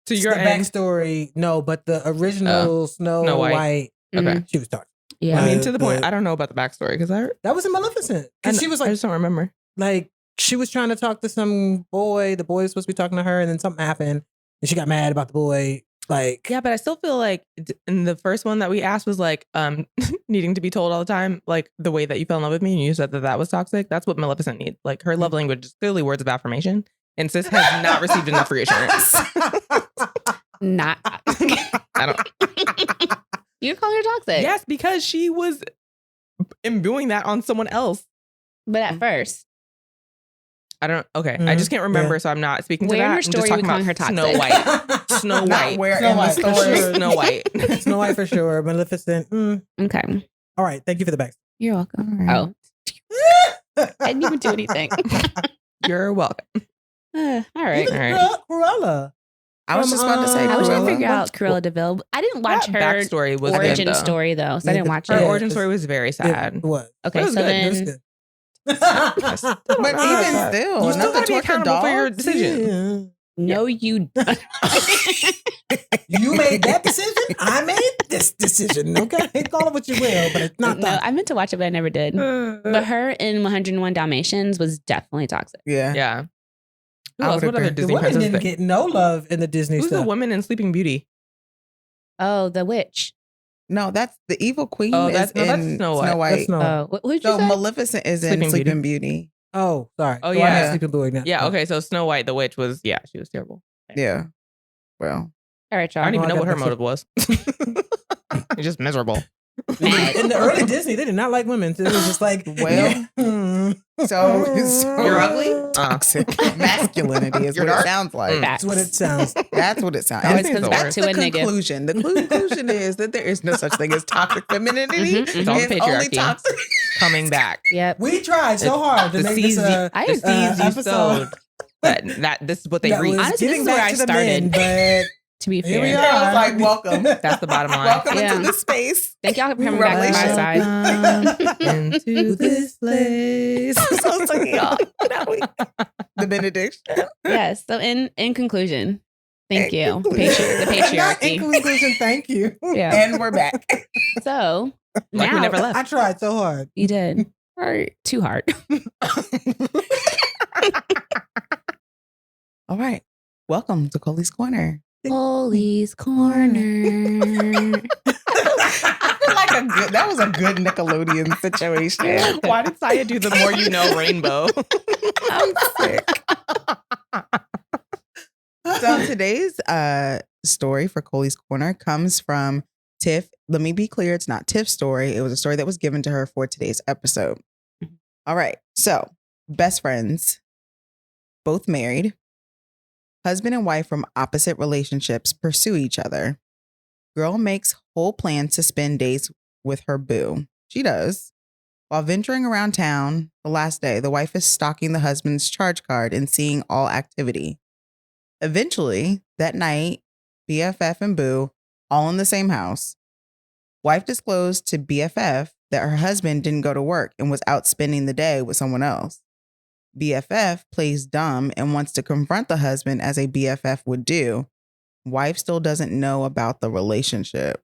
To the your end, backstory, no, but the original Snow White. White, Okay. Mhm. she was toxic. Yeah. I mean, to the point, the- I don't know about the backstory because That was in Maleficent. I Because she was I like, just don't remember. she was trying to talk to some boy. The boy was supposed to be talking to her, and then something happened, and she got mad about the boy. Like, Yeah, but I still feel like in the first one that we asked was like needing to be told all the time, like the way that you fell in love with me and you said that was toxic. That's what Maleficent needs. Like her love language is clearly words of affirmation. And sis has not received enough reassurance. Not. I don't You call her toxic. Yes, because she was imbuing that on someone else. But at first, I don't okay. I just can't remember, so I'm not speaking to Where in that. her I'm story just talking we calling about her Snow toxic? White. Snow Not White. where Snow in the White, for story. sure. Snow White. Snow White for sure. Maleficent. okay. All right. Thank you for the back. You're welcome. All right. Oh, I didn't even do anything. You're welcome. All right. Even All right. Cruella. I was just about to say I was trying to Cruella. figure out Cruella de Vil. I didn't watch That her backstory was origin good, though. story though, so I Yeah, didn't watch Her it. Yeah, origin it's- story was very sad. It was. Okay, It was so good. It was then good. But even still, You still another gotta be torture accountable for your dog. decision. no, you. You made that decision. I made this decision. Okay, call it what you will, but it's not No, that. I meant to watch it, but I never did. But her in 101 Dalmatians was definitely toxic. Yeah. Yeah. Who I else? would What other agree. The Disney women princess? didn't get no love in the Disney Who's stuff. the woman in Sleeping Beauty? Oh, the witch. No, that's the evil queen. Oh, is that's in Snow White. That's Snow White. Oh, who'd you So say? Maleficent is in Sleeping Sleeping Beauty. Oh, sorry. Oh, I yeah. meant Sleeping Beauty now. Yeah. Okay. So Snow White, the witch, was she was terrible. Yeah. Well, All right, I y'all. don't even I know what got her motive was. It's just miserable. Mad. In the early Disney, they did not like women. It was just like, Well, so You're ugly? toxic masculinity is You're what dark? it sounds like. That's what it sounds. That's what it sounds. Always And comes the back worst. to that's a the nigga. conclusion. The conclusion is that there is no such thing as toxic femininity. Mhm, It's all It's only patriarchy toxic. coming back. Yep. We tried so hard to The make seeds this you- I the agree. seeds you episode sowed. That this is what they that reap. was Honestly, this getting is where back I to the men, started. but To be Here fair. we Girl are. was like, welcome. That's the bottom line. Welcome Yeah. into the space. Thank y'all for coming back to my side. Into this place. So y'all, the benediction. Yes. So in conclusion, thank In you. conclusion. The Not in patriarchy. conclusion, thank you. Yeah. And we're back. So Like we now never left. I tried so hard. you did Right. too hard. All right. Welcome to Coley's Corner. Polly's corner. I feel like that was a good Nickelodeon situation. Why did Saya do the more you know rainbow? I'm sick. So today's story for Coley's Corner comes from Tiff. Let me be clear, it's not Tiff's story. It was a story that was given to her for today's episode. All right. So, best friends, both married. Husband and wife from opposite relationships pursue each other. Girl makes whole plans to spend days with her boo. She does. While venturing around town the last day, the wife is stalking the husband's charge card and seeing all activity. Eventually, that night, BFF and boo, all in the same house. Wife disclosed to BFF that her husband didn't go to work and was out spending the day with someone else. BFF plays dumb and wants to confront the husband as a BFF would do. Wife still doesn't know about the relationship.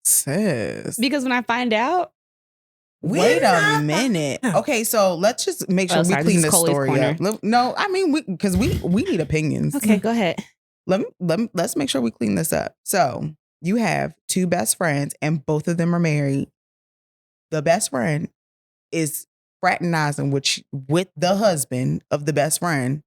Sis. Because when I find out, Wait a minute. Okay, so let's just make sure Oh, sorry, we clean this is this Coley's story Corner. up. No, I mean because we need opinions. okay, go ahead. Let's make sure we clean this up. So you have two best friends and both of them are married. The best friend is fraternizing with the husband of the best friend.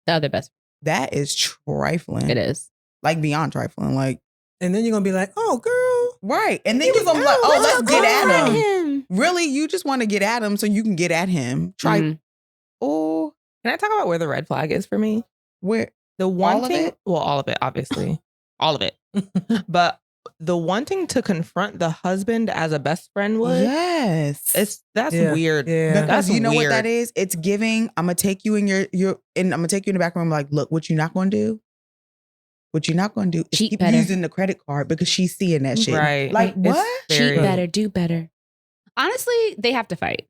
The other best. That is trifling. It is. Like beyond trifling. Like, And then you're going to be like, oh, girl. right. And then He you're was going to be like, out. oh, let's get at him. him. Really? You just want to get at him so you can get at him. Try. Mhm. Oh, Can I talk about where the red flag is for me? where? The All of wanting, it? well, all of it, obviously, all of it. But the wanting to confront the husband as a best friend would, Yes. that's Yeah, weird. yeah. Because That's you know weird. what that is? It's giving. I'm gonna take you in and I'm gonna take you in the back room. Like, look, what you not gonna do? What you not gonna do is Cheat keep better. using the credit card because she's seeing that shit. Right. Like, It's what? very- Cheat better, do better. Honestly, they have to fight.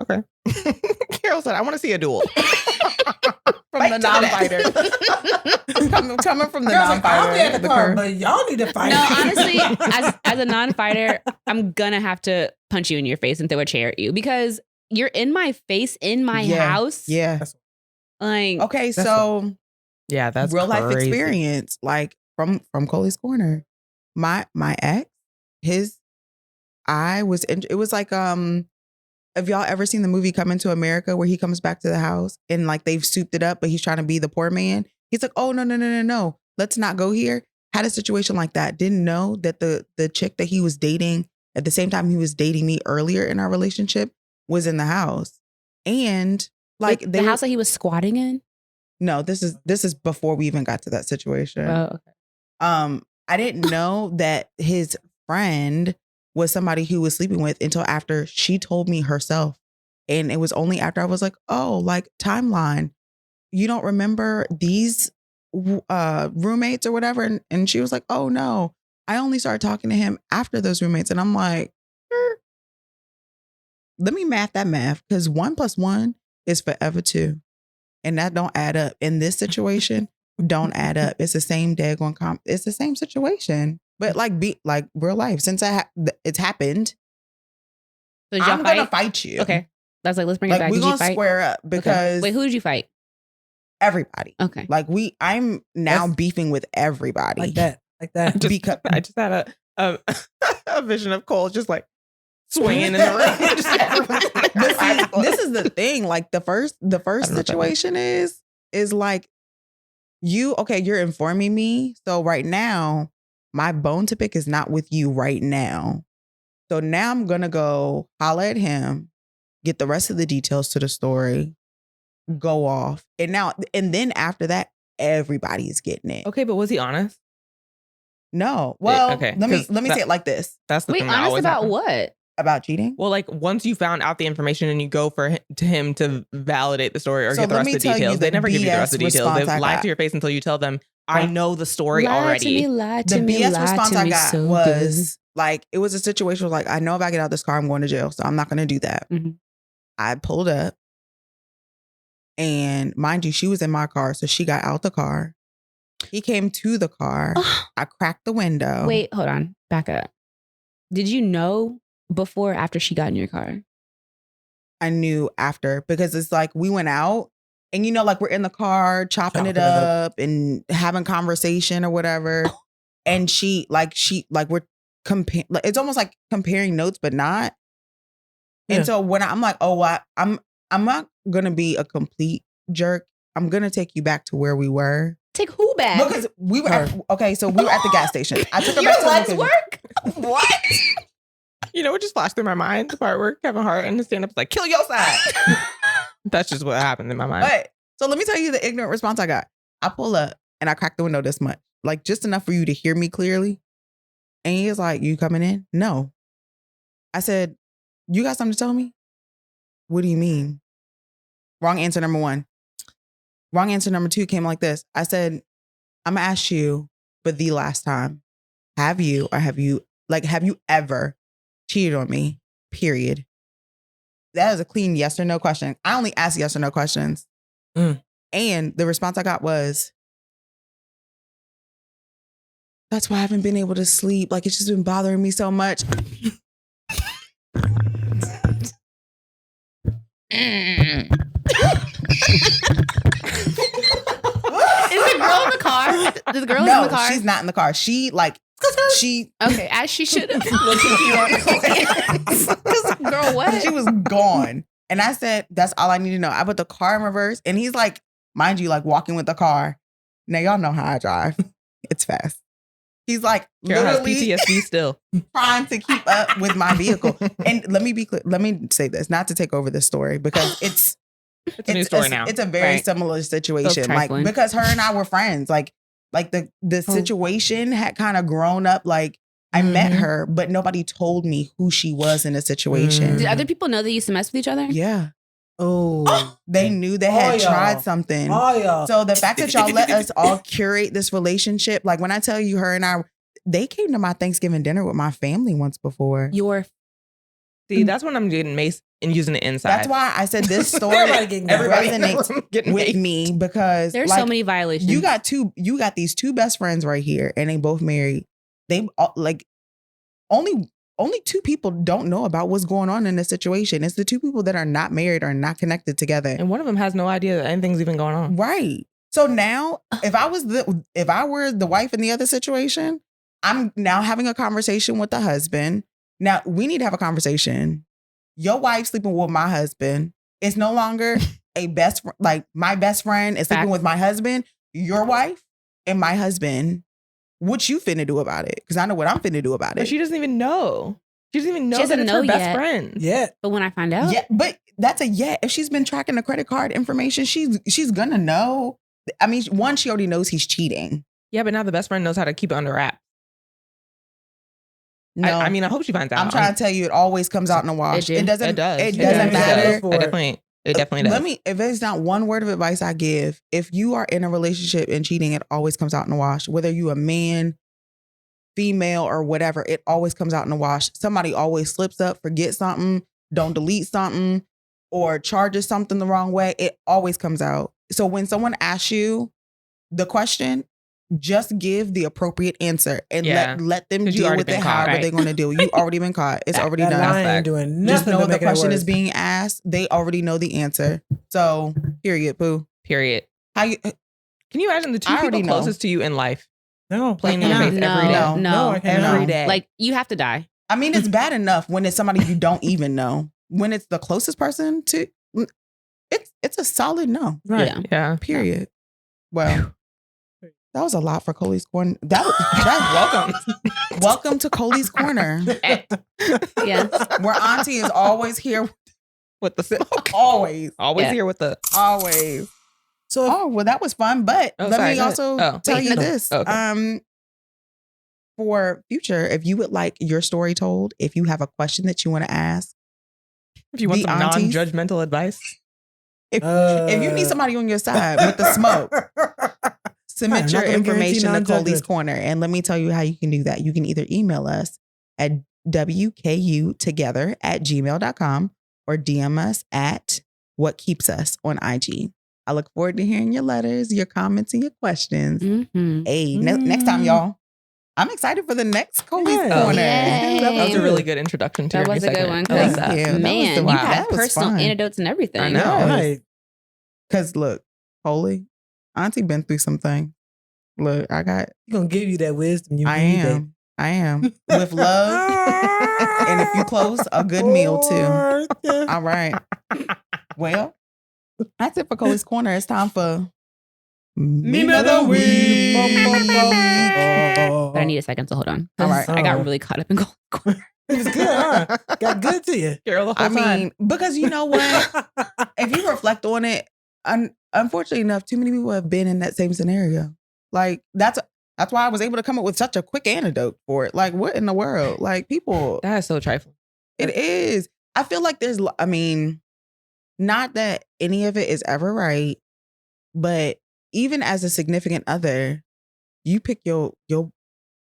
Okay. Carol said, I want to see a duel. From the non-fighter. coming from the Girls like, I'll be at non-fighter. the car, but y'all need to fight. No, honestly, as a non-fighter, I'm gonna have to punch you in your face and throw a chair at you because you're in my face in my Yeah. house. Yeah. Like, Okay, That's so Yeah, that's real life crazy. experience, like from Coley's Corner. My ex, it was like have y'all ever seen the movie Coming to America where he comes back to the house and like they've souped it up, but he's trying to be the poor man? He's like, oh no. Let's not go here. Had a situation like that. Didn't know that the chick that he was dating at the same time he was dating me earlier in our relationship was in the house. And like the house that he was squatting in. no, this is before we even got to that situation. Oh, okay. I didn't know that his friend was somebody who was sleeping with until after she told me herself. And it was only after I was like, oh, like timeline. You don't remember these roommates or whatever? And she was like, oh no, I only started talking to him after those roommates. And I'm like, let me math because 1 + 1 is forever 2. And that don't add up. In this situation, don't add up. It's the same daggone it's the same situation. But like real life, since it's happened, So did y'all I'm gonna fight? fight you. Okay. That's like, let's bring it Like back. we're Did you gonna fight? square up Okay. because Wait, who did you fight? everybody. Okay. Like I'm now That's- beefing with everybody. Like that. Because I just had a vision of Cole just like swinging in the room. Just everyone's in their But see, eyes closed. this is the thing. Like the first I don't know what that situation is like you're informing me. So right now, my bone to pick is not with you right now. So now I'm gonna go holler at him, get the rest of the details to the story, go off. And then after that, everybody is getting it. Okay, but was he honest? No. Well, Okay, let me 'cause say it like this. That's the Wait, thing that honest always about happens. what? About cheating? Well, like once you found out the information and you go to him to validate the story or So get the let rest me of the tell you details. the They never give you the rest of the BS details. They response I lie got. to your face until you tell them, I know the story lie already. to me, lie to The me, BS lie response to I me got so was like, it was a situation where like, I know if I get out of this car, I'm going to jail. So I'm not going to do that. Mhm. I pulled up and mind you, she was in my car. So she got out the car. He came to the car. I cracked the window. Wait, hold on. Back up. Did you know before or after she got in your car? I knew after because it's like we went out and you know, like we're in the car chopping it Chopping it up. up and having conversation or whatever. And she we're it's almost like comparing notes, but not. Yeah. And so when I'm like, oh, I'm not gonna be a complete jerk. I'm gonna take you back to where we were. Take who back? Because we were so we were at the gas station. I took her Your back to legs the location. work? What? You know what just flashed through my mind? The part where Kevin Hart and the stand-up is like, kill your side. That's just what happened in my mind. But so let me tell you the ignorant response I got. I pull up and I crack the window this much, like just enough for you to hear me clearly. And he was like, "You coming in?" No. I said, "You got something to tell me?" What do you mean? Wrong answer number one. Wrong answer number two came like this. I said, "I'm gonna ask you for the last time. Have you ever cheated on me? Period." That is a clean yes or no question. I only ask yes or no questions. And the response I got was, "That's why I haven't been able to sleep. Like, it's just been bothering me so much." Is the girl in the car? The girl is No, in the car? she's not in the car. She Okay, as she should have. Girl, what? she was gone. And I said, "That's all I need to know." I put the car in reverse and he's like, mind you, like walking with the car. Now y'all know how I drive. It's fast. He's like Carol has literally PTSD still. trying to keep up with my vehicle. And let me be clear. Let me say this, not to take over this story because it's a new story now. It's a very Right. similar situation. Like trifling. because her and I were friends. Like the situation had kind of grown up. Like I met her, but nobody told me who she was in the situation. Did other people know they used to mess with each other? Yeah. Oh, They knew they had y'all. tried something. Oh, y'all. So the fact that y'all let us all curate this relationship, like when I tell you her and I, they came to my Thanksgiving dinner with my family once before. See, that's when I'm getting maced and using the inside. That's why I said this story Everybody resonates getting with maced. me because There's like, so many violations. you got these two best friends right here and they both married. They like only two people don't know about what's going on in this situation. It's the two people that are not married or not connected together. And one of them has no idea that anything's even going on. Right. So now if I were the wife in the other situation, I'm now having a conversation with the husband. Now we need to have a conversation. Your wife sleeping with my husband. It's no longer like my best friend is sleeping with my husband, your wife and my husband. What you finna do about it? Because I know what I'm finna do about it. But she doesn't even know. She doesn't even know doesn't that it's know her best yet. friend. Yeah. But when I find out, Yeah, but that's a yet. If she's been tracking the credit card information, she's gonna know. I mean, one, she already knows he's cheating. Yeah, but now the best friend knows how to keep it under wraps. No, I mean, I hope she finds out. I'm trying to tell you, it always comes out in the wash. It doesn't. It does. It It doesn't does. matter. It definitely does. If there's not one word of advice I give, if you are in a relationship and cheating, it always comes out in the wash. Whether you a man, female, or whatever, it always comes out in the wash. Somebody always slips up, forgets something, don't delete something, or charges something the wrong way. It always comes out. So when someone asks you the question, just give the appropriate answer and let them 'Cause you deal already with been it caught, however right? they're going to do. You already been caught. It's already That done. line ain't doing Just nothing know to the make it question worse. is being asked. They already know the answer. So, period, boo. Period. How you? Can you imagine the two I already people know. closest to you in life No, playing in your No, face every day? no. no. I cannot. Every day. Like, you have to die. I mean, it's bad enough when it's somebody you don't even know. When it's the closest person to, it's a solid no. Right. Yeah. Yeah. Period. Well, that was a lot for Coley's Corner. That's welcome to Coley's Corner, Yes. where Auntie is always here. With the silk. Always. Yeah. Here with the. Always. So if, Oh, well, that was fun. But Oh, let sorry, me go ahead. also Oh. tell Wait, you no. this. Okay. for future, if you would like your story told, if you have a question that you want to ask, If you want the some aunties- non-judgmental advice, if you need somebody on your side with the smoke, submit I'm your not gonna guarantee information to Coley's non-judgment. Corner. And let me tell you how you can do that. You can either email us at WKUtogether@gmail.com or DM us at What Keeps Us on IG. I look forward to hearing your letters, your comments, and your questions. Mhm. Hey, next time, y'all. I'm excited for the next Coley's Yeah. Corner. Yay. that was a really good introduction to That your was new a good segment. one. I like 'cause, that. Yeah, that was man, the- you wow, had that was personal fun. anecdotes and everything. I know. Yes. Right. Because look, Coley, Auntie been through some things. Look, I got, He's gonna give you that wisdom you I need. am. With love. And if you close, a good meal too. All right. Well, that's it for Coley's Corner. It's time for Meme of the Week. But I need a second, so hold on. All right. I got Oh. really caught up in gold. It was good, huh? Got good to you. Carol the whole I time. mean, because you know what? If you reflect on it, unfortunately enough, too many people have been in that same scenario. Like that's why I was able to come up with such a quick antidote for it. Like, what in the world? Like, people, that is so trifling. it is. I feel like there's, I mean, not that any of it is ever right, but even as a significant other, you pick your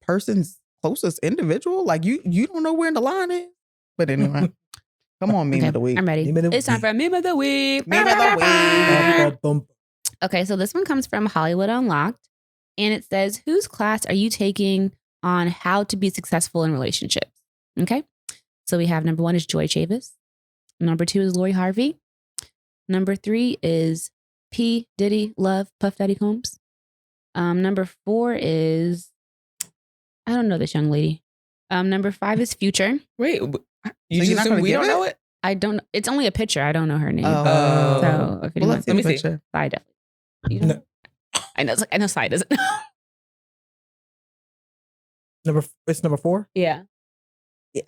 person's closest individual. Like, you don't know where the line is. But anyway, come on, meme of the week. I'm ready. Meme of the It's time for Meme of the Week. Meme of the week. Okay, so this one comes from Hollywood Unlocked, and it says, whose class are you taking on how to be successful in relationships? Okay, so we have number 1 is Joy Chavis. Number 2 is Lori Harvey. Number 3 is P. Diddy Love Puff Daddy Combs. Number 4 is, I don't know this young lady. Number 5 is Future. Wait, So you you're just not assume gonna we give don't it? know it? I don't, it's only a picture. I don't know her name. Oh. So if Well, anyone, let's see Let me the see. picture. Sai definitely. You know? No. I know Sai doesn't know. It's number 4. Yeah. Yeah.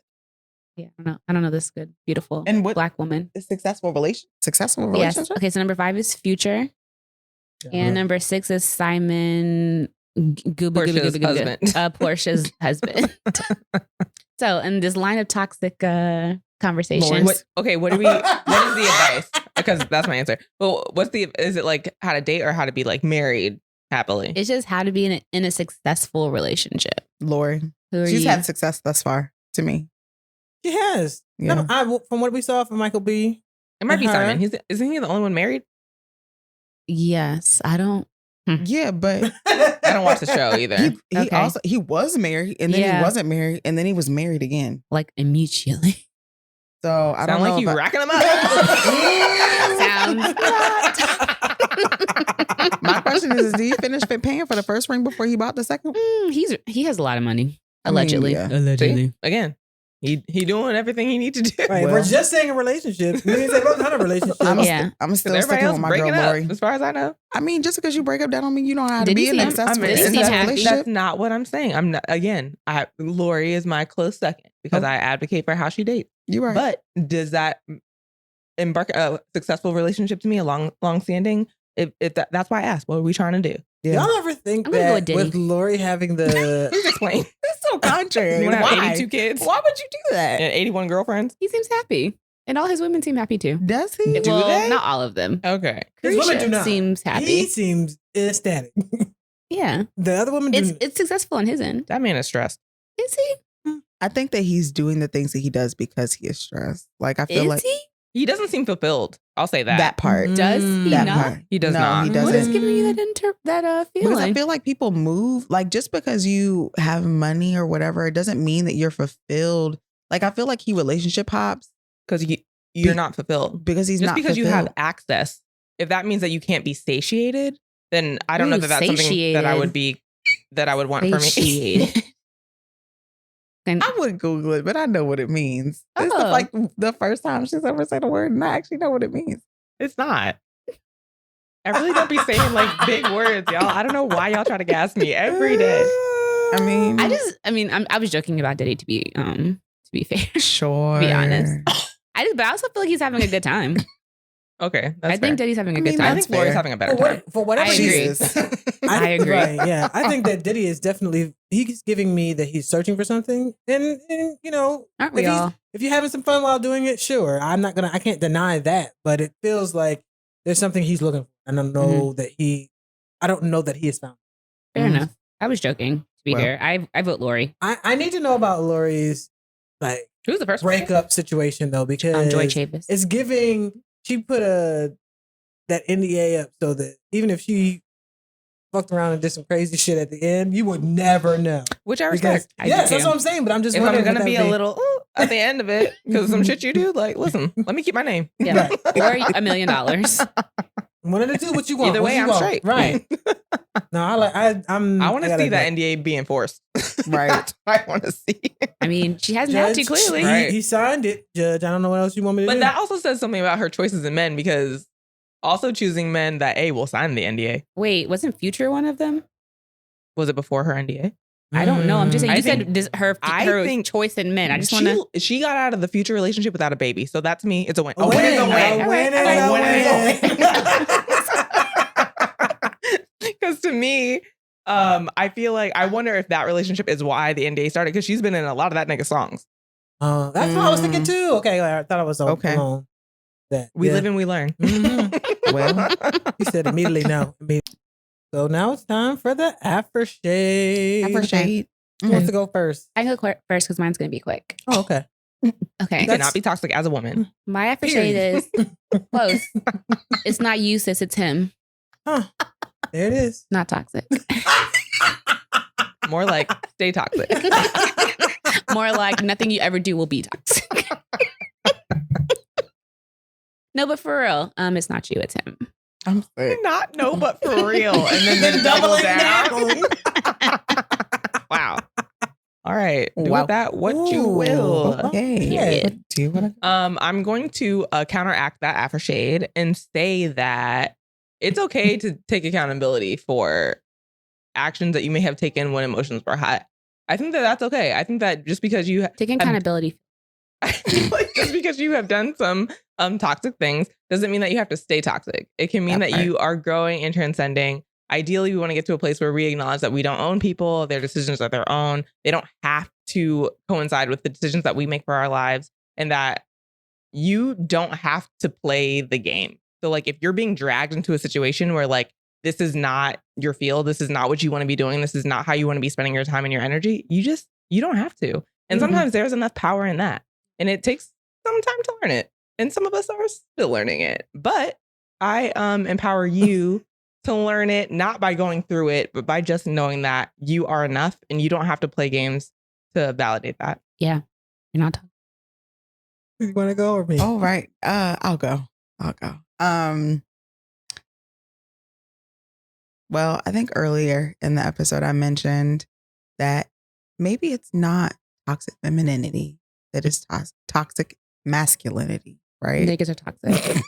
Yeah. I don't know this good, beautiful And what- black woman. Successful Yes. relationship. Okay. So number 5 is Future. And number 6 is Simon Portia's husband. Portia's husband. So in this line of toxic conversations. What is the advice? Because that's my answer. Well, is it like how to date or how to be like married happily? It's just how to be in a successful relationship. Lori, Who are she's you? had success thus far. To me, She has. Yeah. No, from what we saw from Michael B. It might be Uh-huh. Simon. Isn't he the only one married? Yes. I don't. yeah, but I don't watch the show either. he Okay. also he was married and then Yeah. he wasn't married and then he was married again. Like immediately. So I don't Sound know like you if I- racking them up. Sounds My question is, did he finish paying for the first ring before he bought the second one? He has a lot of money. I mean, Allegedly. yeah. See? Again, he doing everything he needs to do. Right, Well- we're just saying a relationship. We didn't say about not a relationship. I'm Yeah. still Everybody sticking else with my breaking girl up, Lori. as far as I know. I mean, just because you break up, that don't mean you know how to Did be he in seem- a successful Did he seem happy? relationship. That's not what I'm saying. I'm not. Again, Lori is my close second because I advocate for how she dates. You're right. But does that embark a successful relationship to me, a long-standing? That's why I asked. What are we trying to do? yeah. Y'all ever think I'm gonna go that with with Diddy. Lori having the Please explain. It's so contrary. You want to have Why? 82 kids Why would you do that? and 81 girlfriends? He seems happy. And all his women seem happy too. Does he? Do well, they? not all of them. Okay. his women Krisha do not. seems happy. He seems ecstatic. Yeah. The other women do. It's successful on his end. That man is stressed. Is he? I think that he's doing the things that he does because he is stressed. Like I feel Is like he? He doesn't seem fulfilled. I'll say that. that part. Does he That not? part. He does No, not. He What is doesn't. giving you that Because I feeling? feel like people move, like just because you have money or whatever, it doesn't mean that you're fulfilled. Like I feel like he relationship hops Because you're not fulfilled. because he's Just not because you fulfilled. have access, if that means that you can't be satiated, then I don't know Ooh, that that's something that I would want for me. Satiated. And I would Google it, but I know what it means. It's Oh. like the first time she's ever said a word, and I actually know what it means. It's not. I really don't be saying like big words, y'all. I don't know why y'all try to gas me every day. I mean, I was joking about Diddy to be fair. sure. to be honest. But I also feel like he's having a good time. Okay, that's I think fair. Diddy's having a I good mean, time. I think Lori's fair. having a better time. For whatever I agree. reason. I agree. Right, yeah. I think that Diddy is definitely, he's giving me that he's searching for something. And you know, Aren't we if, all? if you're having some fun while doing it, sure. I can't deny that. But it feels like there's something he's looking for. And I don't know that he has found. Fair enough. I was joking, to be Well. fair. I vote Lori. I need to know about Lori's like Who's the first one? breakup situation though, because Joy Chavis. it's giving, she put that NDA up so that even if she fucked around and did some crazy shit at the end, you would never know. Which I Because, respect. I do yes, that's too. what I'm saying. But I'm just If I'm wondering gonna would be that a little at the end of it because some shit you do, like, listen, let me keep my name. Yeah. Right. Or $1 million. one of the two. What you want? Either What way, you I'm want? straight. Right. No, I want to gotta see that admit. NDA be enforced. Right. That's what I want to see. I mean, she hasn't had to Judge, clearly. Right. He signed it, Judge. I don't know what else you want me to But do. that also says something about her choices in men because also choosing men that will sign the NDA. Wait, wasn't Future one of them? Was it before her NDA? I don't know. I'm just saying. I You think- said this, her think choice in men. I just want to. She got out of the future relationship without a baby, so that to me, it's a win. A win is a win. A win is A win is a win. Because to me, I feel like I wonder if that relationship is why the NDA started because she's been in a lot of that nigga songs. That's what I was thinking too. Okay, I thought I was Okay. alone. That We yeah. live and we learn. Mhm. Well. He said immediately no. So now it's time for the aftershade. Aftershade. Who wants to go first? I can go first because mine's going to be quick. Oh, okay. Okay. You cannot be toxic as a woman. My aftershade is close. It's not you, sis. It's him. Huh. There it is. Not toxic. More like stay toxic. More like nothing you ever do will be toxic. No, but for real, it's not you. It's him. I'm sick. Not no, but for real. And then double down. Wow. All right. Do Wow. with that what you Ooh. will. Okay. Period. What do you want to I'm going to counteract that aftershade and say that it's okay to take accountability for actions that you may have taken when emotions were high. I think that that's okay. I think that just because you Taking accountability. like, just because you have done some toxic things doesn't mean that you have to stay toxic. It can mean That that you are growing and transcending. Ideally, we want to get to a place where we acknowledge that we don't own people. Their decisions are their own. They don't have to coincide with the decisions that we make for our lives, and that you don't have to play the game. So like if you're being dragged into a situation where like this is not your field, this is not what you want to be doing, this is not how you want to be spending your time and your energy, you don't have to. And sometimes there's enough power in that. And it takes some time to learn it. And some of us are still learning it. But I empower you to learn it, not by going through it, but by just knowing that you are enough and you don't have to play games to validate that. Yeah. You're not toxic. You want to go or me? Oh, right. I'll go. Well, I think earlier in the episode I mentioned that maybe it's not toxic femininity, that is toxic masculinity, right? Niggas are toxic.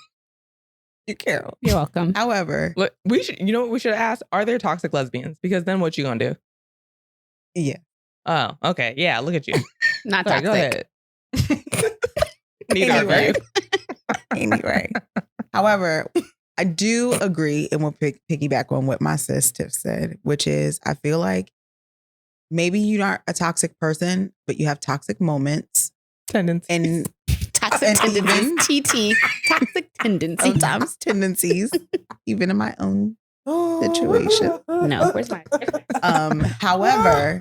You Carol. You're welcome. However, Look, you know what we should ask? Are there toxic lesbians? Because then what you gonna do? yeah. Oh, okay. Yeah, look at you. Not Sorry, toxic. go ahead. Neither Anyway. of you. Anyway, however, I do agree and will piggyback on what my sis Tiff said, which is I feel like maybe you're not a toxic person, but you have toxic moments. Tendencies. And Toxic And even- tendencies. TT. Toxic tendencies. sometimes tendencies, even in my own situation. No, where's my However,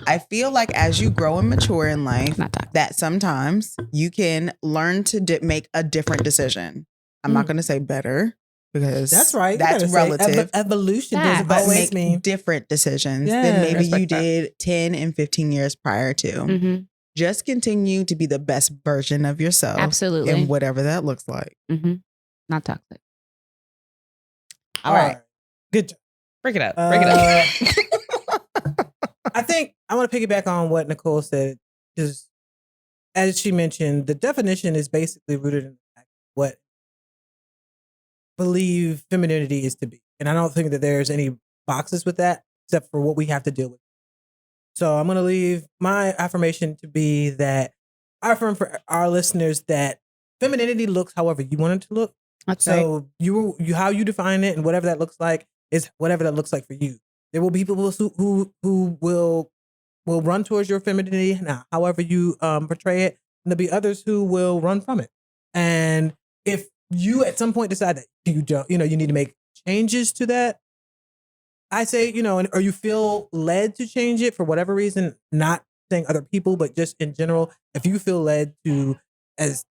I feel like as you grow and mature in life, not toxic. that sometimes you can learn to make a different decision. I'm not going to say better because That's right. You That's gotta say relative. evolution Yeah. doesn't but always make mean. different decisions Yeah, than maybe respect you that. did 10 and 15 years prior to. Mm-hmm. Just continue to be the best version of yourself. Absolutely. And whatever that looks like. Mm-hmm. Not toxic. All right. Good job. Break it up. Break it up. I think I want to piggyback on what Nicole said, because as she mentioned, the definition is basically rooted in the fact of what believe femininity is to be. And I don't think that there's any boxes with that except for what we have to deal with. So I'm going to leave my affirmation to be that I affirm for our listeners that femininity looks however you want it to look. That's right. So you how you define it and whatever that looks like is whatever that looks like for you. There will be people who will run towards your femininity, however you portray it, and there'll be others who will run from it. And if you at some point decide that you don't, you need to make changes to that, I say, or you feel led to change it for whatever reason, not saying other people, but just in general, if you feel led to, as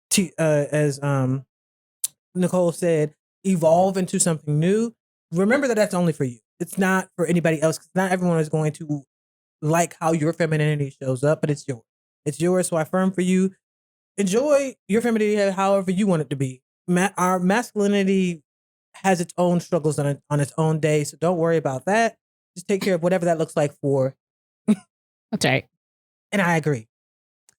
Nicole said, evolve into something new, remember that that's only for you. It's not for anybody else, because not everyone is going to like how your femininity shows up, but it's yours. It's yours, so I affirm for you. Enjoy your femininity however you want it to be. Our masculinity has its own struggles on its own day, so don't worry about that. Just take care of whatever that looks like for. That's right. And I agree.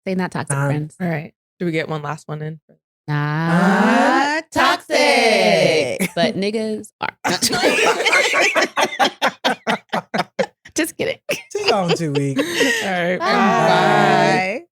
Say not toxic, friends. All right. Should we get one last one in? Not toxic. But niggas are. Just kidding. See y'all in 2 weeks. All right. Bye.